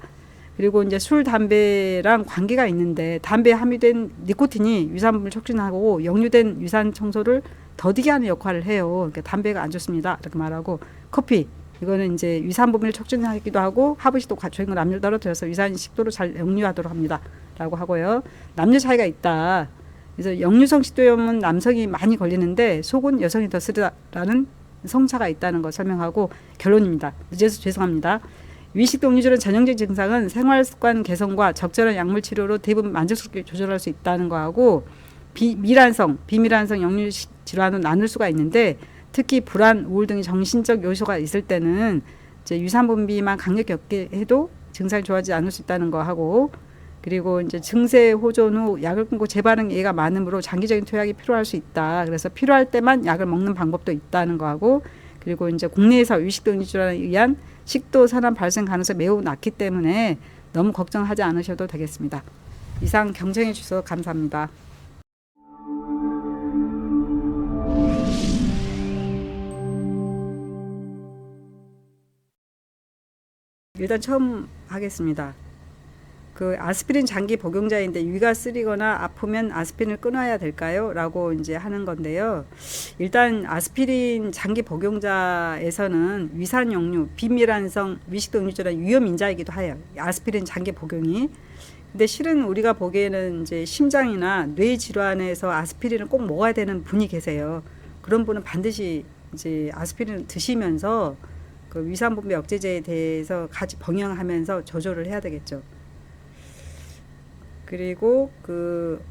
그리고 이제 술, 담배랑 관계가 있는데, 담배에 함유된 니코틴이 위산분을 촉진하고 역류된 위산 청소를 더디게 하는 역할을 해요. 그러니까 담배가 안 좋습니다. 이렇게 말하고, 커피, 이거는 이제 위산분을 촉진하기도 하고 하부식도 과초인 남녀 떨어뜨려서 위산 식도로 잘 역류하도록 합니다. 라고 하고요. 남녀 차이가 있다. 그래서 역류성 식도염은 남성이 많이 걸리는데 속은 여성이 더 쓰리다라는 성차가 있다는 거 설명하고 결론입니다. 늦어서 죄송합니다. 위식동류질환 전형적인 증상은 생활습관 개선과 적절한 약물 치료로 대부분 만족스럽게 조절할 수 있다는 거하고, 비밀환성 역류 질환은 나눌 수가 있는데, 특히 불안, 우울 등의 정신적 요소가 있을 때는 이제 유산분비만 강력히 해도 증상이 좋아지지 않을 수 있다는 거 하고, 그리고 이제 증세 호전 후 약을 끊고 재반응 예가 많으므로 장기적인 투약이 필요할 수 있다. 그래서 필요할 때만 약을 먹는 방법도 있다는 거 하고, 그리고 이제 국내에서 위식동류 질환에 의한 식도 산화 발생 가능성이 매우 낮기 때문에 너무 걱정하지 않으셔도 되겠습니다. 이상 경청해 주셔서 감사합니다. 일단 처음 하겠습니다. 그 아스피린 장기 복용자인데 위가 쓰리거나 아프면 아스피린을 끊어야 될까요? 라고 이제 하는 건데요. 일단 아스피린 장기 복용자에서는 위산 역류, 비밀환성 위식동류 질환 위험 인자이기도 해요. 아스피린 장기 복용이. 근데 실은 우리가 보기에는 이제 심장이나 뇌 질환에서 아스피린을 꼭 먹어야 되는 분이 계세요. 그런 분은 반드시 이제 아스피린을 드시면서 그 위산분비 억제제에 대해서 같이 병행하면서 조절을 해야 되겠죠. 그리고 그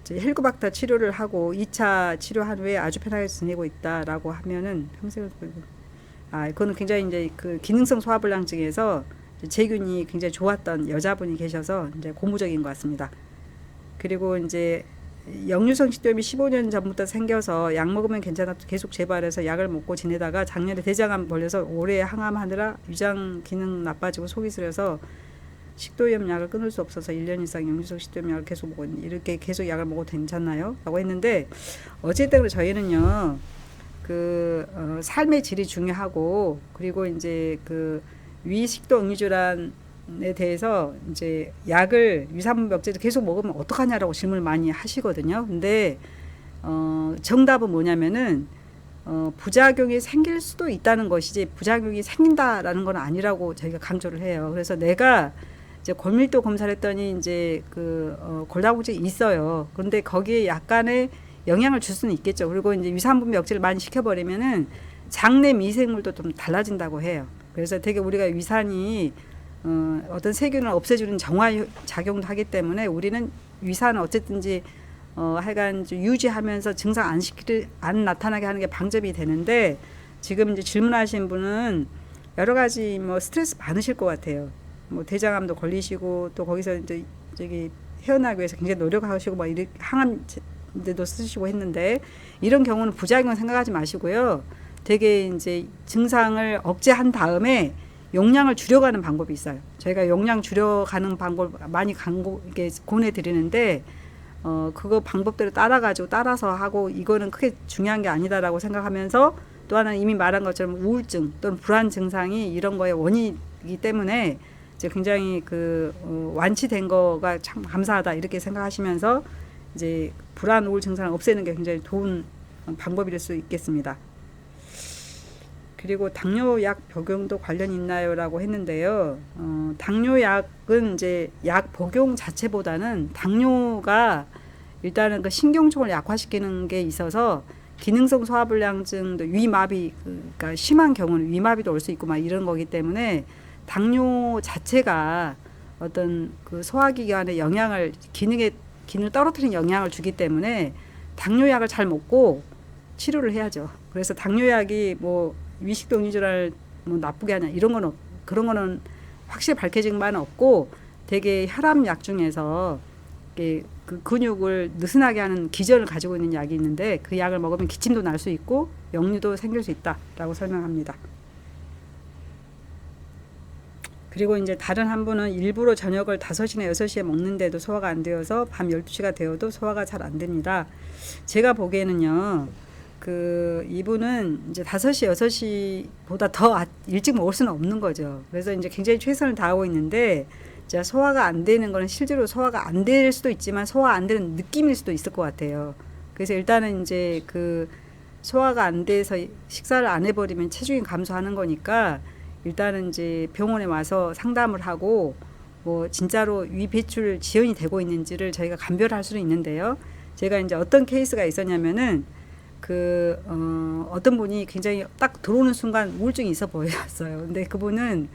이제 헬리코박터 치료를 하고 2차 치료한 후에 아주 편하게 지내고 있다라고 하면은 평생을 그거는 굉장히 이제 그 기능성 소화불량증에서 재균이 굉장히 좋았던 여자분이 계셔서 이제 고무적인 것 같습니다. 그리고 이제 역류성 식도염이 15년 전부터 생겨서 약 먹으면 괜찮아 계속 재발해서 약을 먹고 지내다가 작년에 대장암 걸려서 오래 항암하느라 위장 기능 나빠지고 속이 쓰려서 식도염 약을 끊을 수 없어서 1년 이상 역류성 식도염 약을 계속 먹고 이렇게 계속 약을 먹어도 괜찮나요? 라고 했는데 어쨌든 저희는요 삶의 질이 중요하고 그리고 이제 그 위식도 응유질환에 대해서 이제 약을 위산부 맥제를 계속 먹으면 어떡하냐라고 질문을 많이 하시거든요. 근데 정답은 뭐냐면은 부작용이 생길 수도 있다는 것이지 부작용이 생긴다라는 건 아니라고 저희가 강조를 해요. 그래서 내가 이제 골밀도 검사를 했더니 이제 골다공증이 있어요. 그런데 거기에 약간의 영향을 줄 수는 있겠죠. 그리고 이제 위산분 억제를 많이 시켜버리면은 장내 미생물도 좀 달라진다고 해요. 그래서 되게 우리가 위산이 어떤 세균을 없애주는 정화 작용도 하기 때문에 우리는 위산을 어쨌든지 하여간 유지하면서 증상 안 나타나게 하는 게 방점이 되는데 지금 이제 질문하신 분은 여러 가지 뭐 스트레스 많으실 것 같아요. 뭐 대장암도 걸리시고 또 거기서 이제 저기 헤어나기 위해서 굉장히 노력하시고 막 이렇게 항암제도 쓰시고 했는데 이런 경우는 부작용은 생각하지 마시고요. 되게 이제 증상을 억제한 다음에 용량을 줄여가는 방법이 있어요. 저희가 용량 줄여가는 방법 많이 이게 권해드리는데 그거 방법대로 따라서 하고 이거는 크게 중요한 게 아니다라고 생각하면서 또 하나는 이미 말한 것처럼 우울증 또는 불안 증상이 이런 거의 원인이기 때문에 이제 굉장히 완치된 거가 참 감사하다 이렇게 생각하시면서 이제 불안 우울 증상을 없애는 게 굉장히 좋은 방법이 될 수 있겠습니다. 그리고 당뇨약 복용도 관련이 있나요라고 했는데요. 당뇨약은 이제 약 복용 자체보다는 당뇨가 일단은 그 신경통을 약화시키는 게 있어서 기능성 소화불량증도 위마비 그러니까 심한 경우는 위마비도 올 수 있고 막 이런 거기 때문에 당뇨 자체가 어떤 그 소화기관에 기능을 떨어뜨리는 영향을 주기 때문에 당뇨약을 잘 먹고 치료를 해야죠. 그래서 당뇨약이 뭐 위식도 응유질환을 뭐 나쁘게 하냐 그런 거는 확실히 밝혀진 바는 없고 되게 혈압약 중에서 그 근육을 느슨하게 하는 기전을 가지고 있는 약이 있는데 그 약을 먹으면 기침도 날 수 있고 역류도 생길 수 있다라고 설명합니다. 그리고 이제 다른 한 분은 일부러 저녁을 5시나 6시에 먹는데도 소화가 안 되어서 밤 12시가 되어도 소화가 잘 안 됩니다. 제가 보기에는요. 이분은 이제 5시, 6시보다 더 일찍 먹을 수는 없는 거죠. 그래서 이제 굉장히 최선을 다하고 있는데, 소화가 안 되는 거는 실제로 소화가 안 될 수도 있지만 소화 안 되는 느낌일 수도 있을 것 같아요. 그래서 일단은 이제 소화가 안 돼서 식사를 안 해버리면 체중이 감소하는 거니까 일단은 이제 병원에 와서 상담을 하고 뭐 진짜로 위 배출 지연이 되고 있는지를 저희가 감별할 수는 있는데요. 제가 이제 어떤 케이스가 있었냐면은 어떤 분이 굉장히 딱 들어오는 순간 우울증이 있어 보였어요. 근데 그분은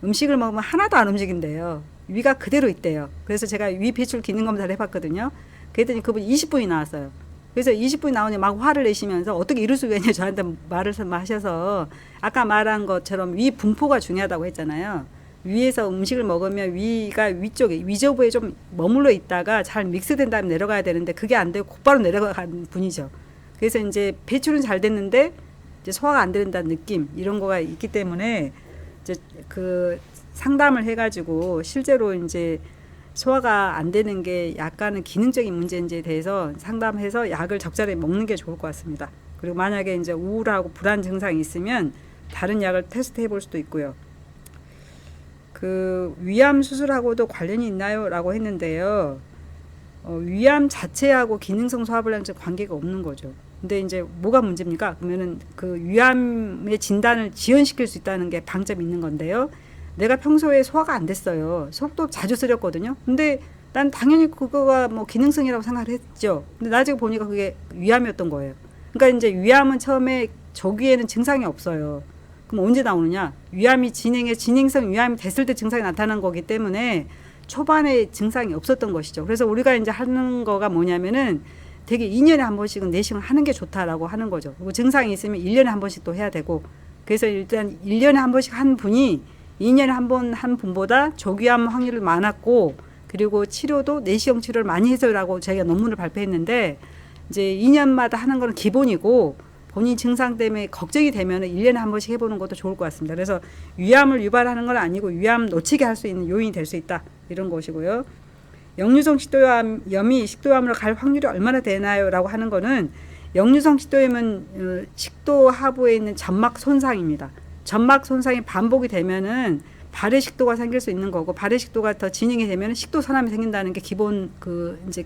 음식을 먹으면 하나도 안 움직인대요. 위가 그대로 있대요. 그래서 제가 위 배출 기능 검사를 해봤거든요. 그랬더니 그분이 20분이 나왔어요. 그래서 20분이 나오니 막 화를 내시면서 어떻게 이럴 수가 있냐 저한테 말을 하셔서 아까 말한 것처럼 위 분포가 중요하다고 했잖아요. 위에서 음식을 먹으면 위가 위쪽에 위저부에 좀 머물러 있다가 잘 믹스된 다음에 내려가야 되는데 그게 안 되고 곧바로 내려간 분이죠. 그래서 이제 배출은 잘 됐는데 이제 소화가 안 된다는 느낌 이런 거가 있기 때문에 이제 상담을 해가지고 실제로 이제 소화가 안 되는 게 약간은 기능적인 문제인지에 대해서 상담해서 약을 적절히 먹는 게 좋을 것 같습니다. 그리고 만약에 이제 우울하고 불안 증상이 있으면 다른 약을 테스트 해볼 수도 있고요. 위암 수술하고도 관련이 있나요?라고 했는데요. 위암 자체하고 기능성 소화불량증 관계가 없는 거죠. 근데 이제 뭐가 문제입니까? 그러면은 위암의 진단을 지연시킬 수 있다는 게 방점이 있는 건데요. 내가 평소에 소화가 안 됐어요. 속도 자주 쓰렸거든요. 근데 난 당연히 그거가 뭐 기능성이라고 생각을 했죠. 근데 나중에 보니까 그게 위암이었던 거예요. 그러니까 이제 위암은 처음에 조기에는 증상이 없어요. 그럼 언제 나오느냐? 진행성 위암이 됐을 때 증상이 나타난 거기 때문에 초반에 증상이 없었던 것이죠. 그래서 우리가 이제 하는 거가 뭐냐면은 되게 2년에 한 번씩은 내시경을 하는 게 좋다라고 하는 거죠. 그리고 증상이 있으면 1년에 한 번씩 또 해야 되고, 그래서 일단 1년에 한 번씩 한 분이 2년에 한 번 한 분보다 조기암 확률이 많았고, 그리고 치료도 내시경 치료를 많이 해서라고 저희가 논문을 발표했는데, 이제 2년마다 하는 거는 기본이고, 본인 증상 때문에 걱정이 되면 1년에 한 번씩 해보는 것도 좋을 것 같습니다. 그래서 위암을 유발하는 건 아니고 위암 놓치게 할 수 있는 요인이 될 수 있다, 이런 것이고요. 역류성 식도염이 식도암으로 갈 확률이 얼마나 되나요? 라고 하는 거는, 역류성 식도염은 식도 하부에 있는 점막 손상입니다. 점막 손상이 반복이 되면은 발해 식도가 생길 수 있는 거고, 발해 식도가 더 진행이 되면 식도 선암이 생긴다는 게 기본 이제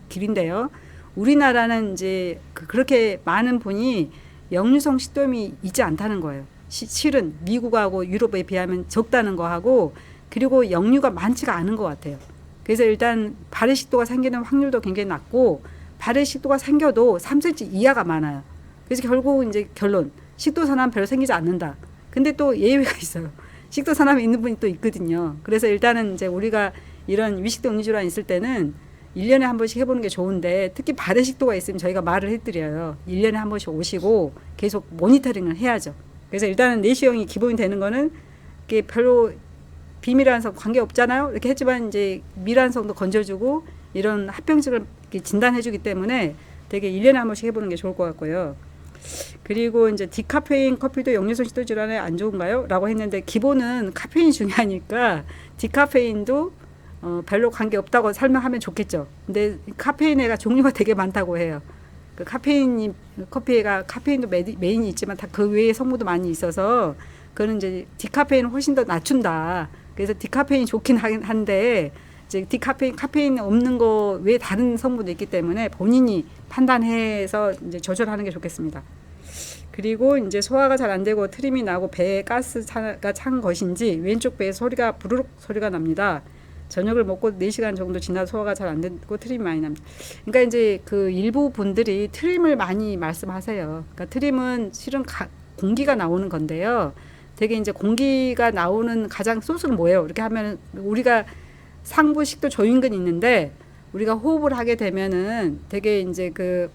길인데요. 우리나라는 이제 그렇게 많은 분이 역류성 식도염이 있지 않다는 거예요. 실은 미국하고 유럽에 비하면 적다는 거하고, 그리고 역류가 많지가 않은 것 같아요. 그래서 일단 발해 식도가 생기는 확률도 굉장히 낮고, 발해 식도가 생겨도 3cm 이하가 많아요. 그래서 결국 이제 결론, 식도 선암 별로 생기지 않는다. 근데 또 예외가 있어요. 식도 선암이 있는 분이 또 있거든요. 그래서 일단은 이제 우리가 이런 위식도 역류질환이 있을 때는 1년에 한 번씩 해보는 게 좋은데, 특히 발해 식도가 있으면 저희가 말을 해드려요. 1년에 한 번씩 오시고 계속 모니터링을 해야죠. 그래서 일단은 내시경이 기본이 되는 거는 이게 별로 비밀환성 관계 없잖아요. 이렇게 했지만 이제 밀환성도 건져주고 이런 합병증을 진단해주기 때문에 되게 1년에 한 번씩 해보는 게 좋을 것 같고요. 그리고 이제 디카페인 커피도 역류성 식도 질환에 안 좋은가요? 라고 했는데, 기본은 카페인이 중요하니까 디카페인도 별로 관계 없다고 설명하면 좋겠죠. 근데 카페인에가 종류가 되게 많다고 해요. 그 카페인이 커피가 카페인도 메인이 있지만 다 그 외에 성분도 많이 있어서, 그거는 이제 디카페인을 훨씬 더 낮춘다. 그래서 디카페인이 좋긴 한데, 이제 카페인 없는 거 외에 다른 성분도 있기 때문에 본인이 판단해서 이제 조절하는 게 좋겠습니다. 그리고 이제 소화가 잘 안 되고 트림이 나고 배에 가스가 찬 것인지 왼쪽 배에 소리가 부르륵 소리가 납니다. 저녁을 먹고 4시간 정도 지나도 소화가 잘 안 되고 트림이 많이 납니다. 그러니까 이제 그 일부 분들이 트림을 많이 말씀하세요. 그러니까 트림은 실은 공기가 나오는 건데요. 되게 이제 공기가 나오는 가장 소스는 뭐예요? 이렇게 하면 우리가 상부 식도 조임근이 있는데, 우리가 호흡을 하게 되면은 되게 이제 그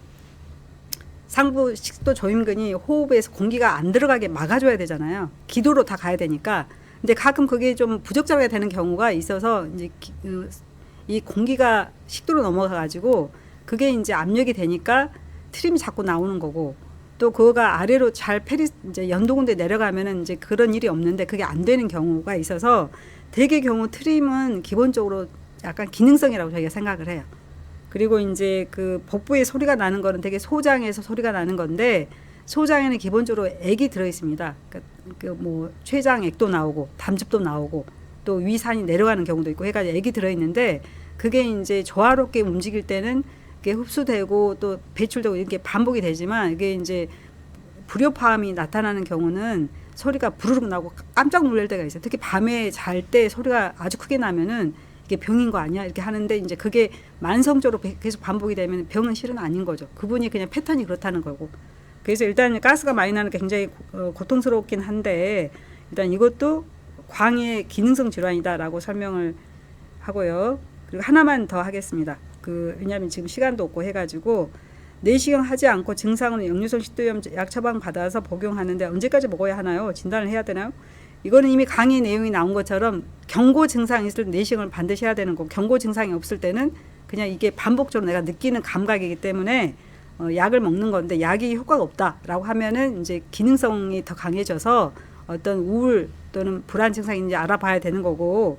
상부 식도 조임근이 호흡에서 공기가 안 들어가게 막아줘야 되잖아요. 기도로 다 가야 되니까. 근데 가끔 그게 좀 부적절하게 되는 경우가 있어서 이제 이 공기가 식도로 넘어가 가지고 그게 이제 압력이 되니까 트림이 자꾸 나오는 거고, 또 그거가 아래로 잘 이제 연도군대 내려가면은 이제 그런 일이 없는데 그게 안 되는 경우가 있어서, 대개 경우 트림은 기본적으로 약간 기능성이라고 저희가 생각을 해요. 그리고 이제 그 복부에 소리가 나는 거는 되게 소장에서 소리가 나는 건데, 소장에는 기본적으로 액이 들어 있습니다. 그러니까 그 뭐 췌장액도 나오고 담즙도 나오고 또 위산이 내려가는 경우도 있고 해가지고 액이 들어 있는데, 그게 이제 조화롭게 움직일 때는 그게 흡수되고 또 배출되고 이렇게 반복이 되지만, 이게 이제 불협화음이 나타나는 경우는 소리가 부르륵 나고 깜짝 놀랄 때가 있어요. 특히 밤에 잘 때 소리가 아주 크게 나면은 이게 병인 거 아니야? 이렇게 하는데, 이제 그게 만성적으로 계속 반복이 되면 병은 실은 아닌 거죠. 그분이 그냥 패턴이 그렇다는 거고. 그래서 일단 가스가 많이 나는 게 굉장히 고통스럽긴 한데, 일단 이것도 광의 기능성 질환이다라고 설명을 하고요. 그리고 하나만 더 하겠습니다. 왜냐하면 지금 시간도 없고 해가지고, 내시경 하지 않고 증상으로 역류성 식도염 약 처방 받아서 복용하는데 언제까지 먹어야 하나요? 진단을 해야 되나요? 이거는 이미 강의 내용이 나온 것처럼 경고 증상이 있을 때 내시경을 반드시 해야 되는 거고, 경고 증상이 없을 때는 그냥 이게 반복적으로 내가 느끼는 감각이기 때문에 약을 먹는 건데, 약이 효과가 없다라고 하면은 이제 기능성이 더 강해져서 어떤 우울 또는 불안 증상인지 알아봐야 되는 거고,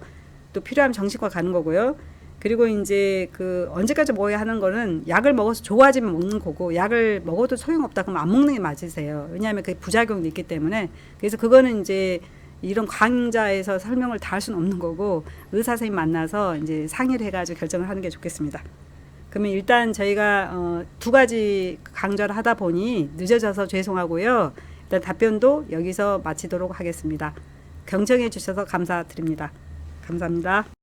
또 필요하면 정신과 가는 거고요. 그리고 이제 언제까지 먹어야 하는 거는 약을 먹어서 좋아지면 먹는 거고, 약을 먹어도 소용없다 그러면 안 먹는 게 맞으세요. 왜냐하면 그 부작용도 있기 때문에. 그래서 그거는 이제 이런 강좌에서 설명을 다 할 수는 없는 거고, 의사 선생님 만나서 이제 상의를 해가지고 결정을 하는 게 좋겠습니다. 그러면 일단 저희가 2가지 강좌를 하다 보니 늦어져서 죄송하고요. 일단 답변도 여기서 마치도록 하겠습니다. 경청해 주셔서 감사드립니다. 감사합니다.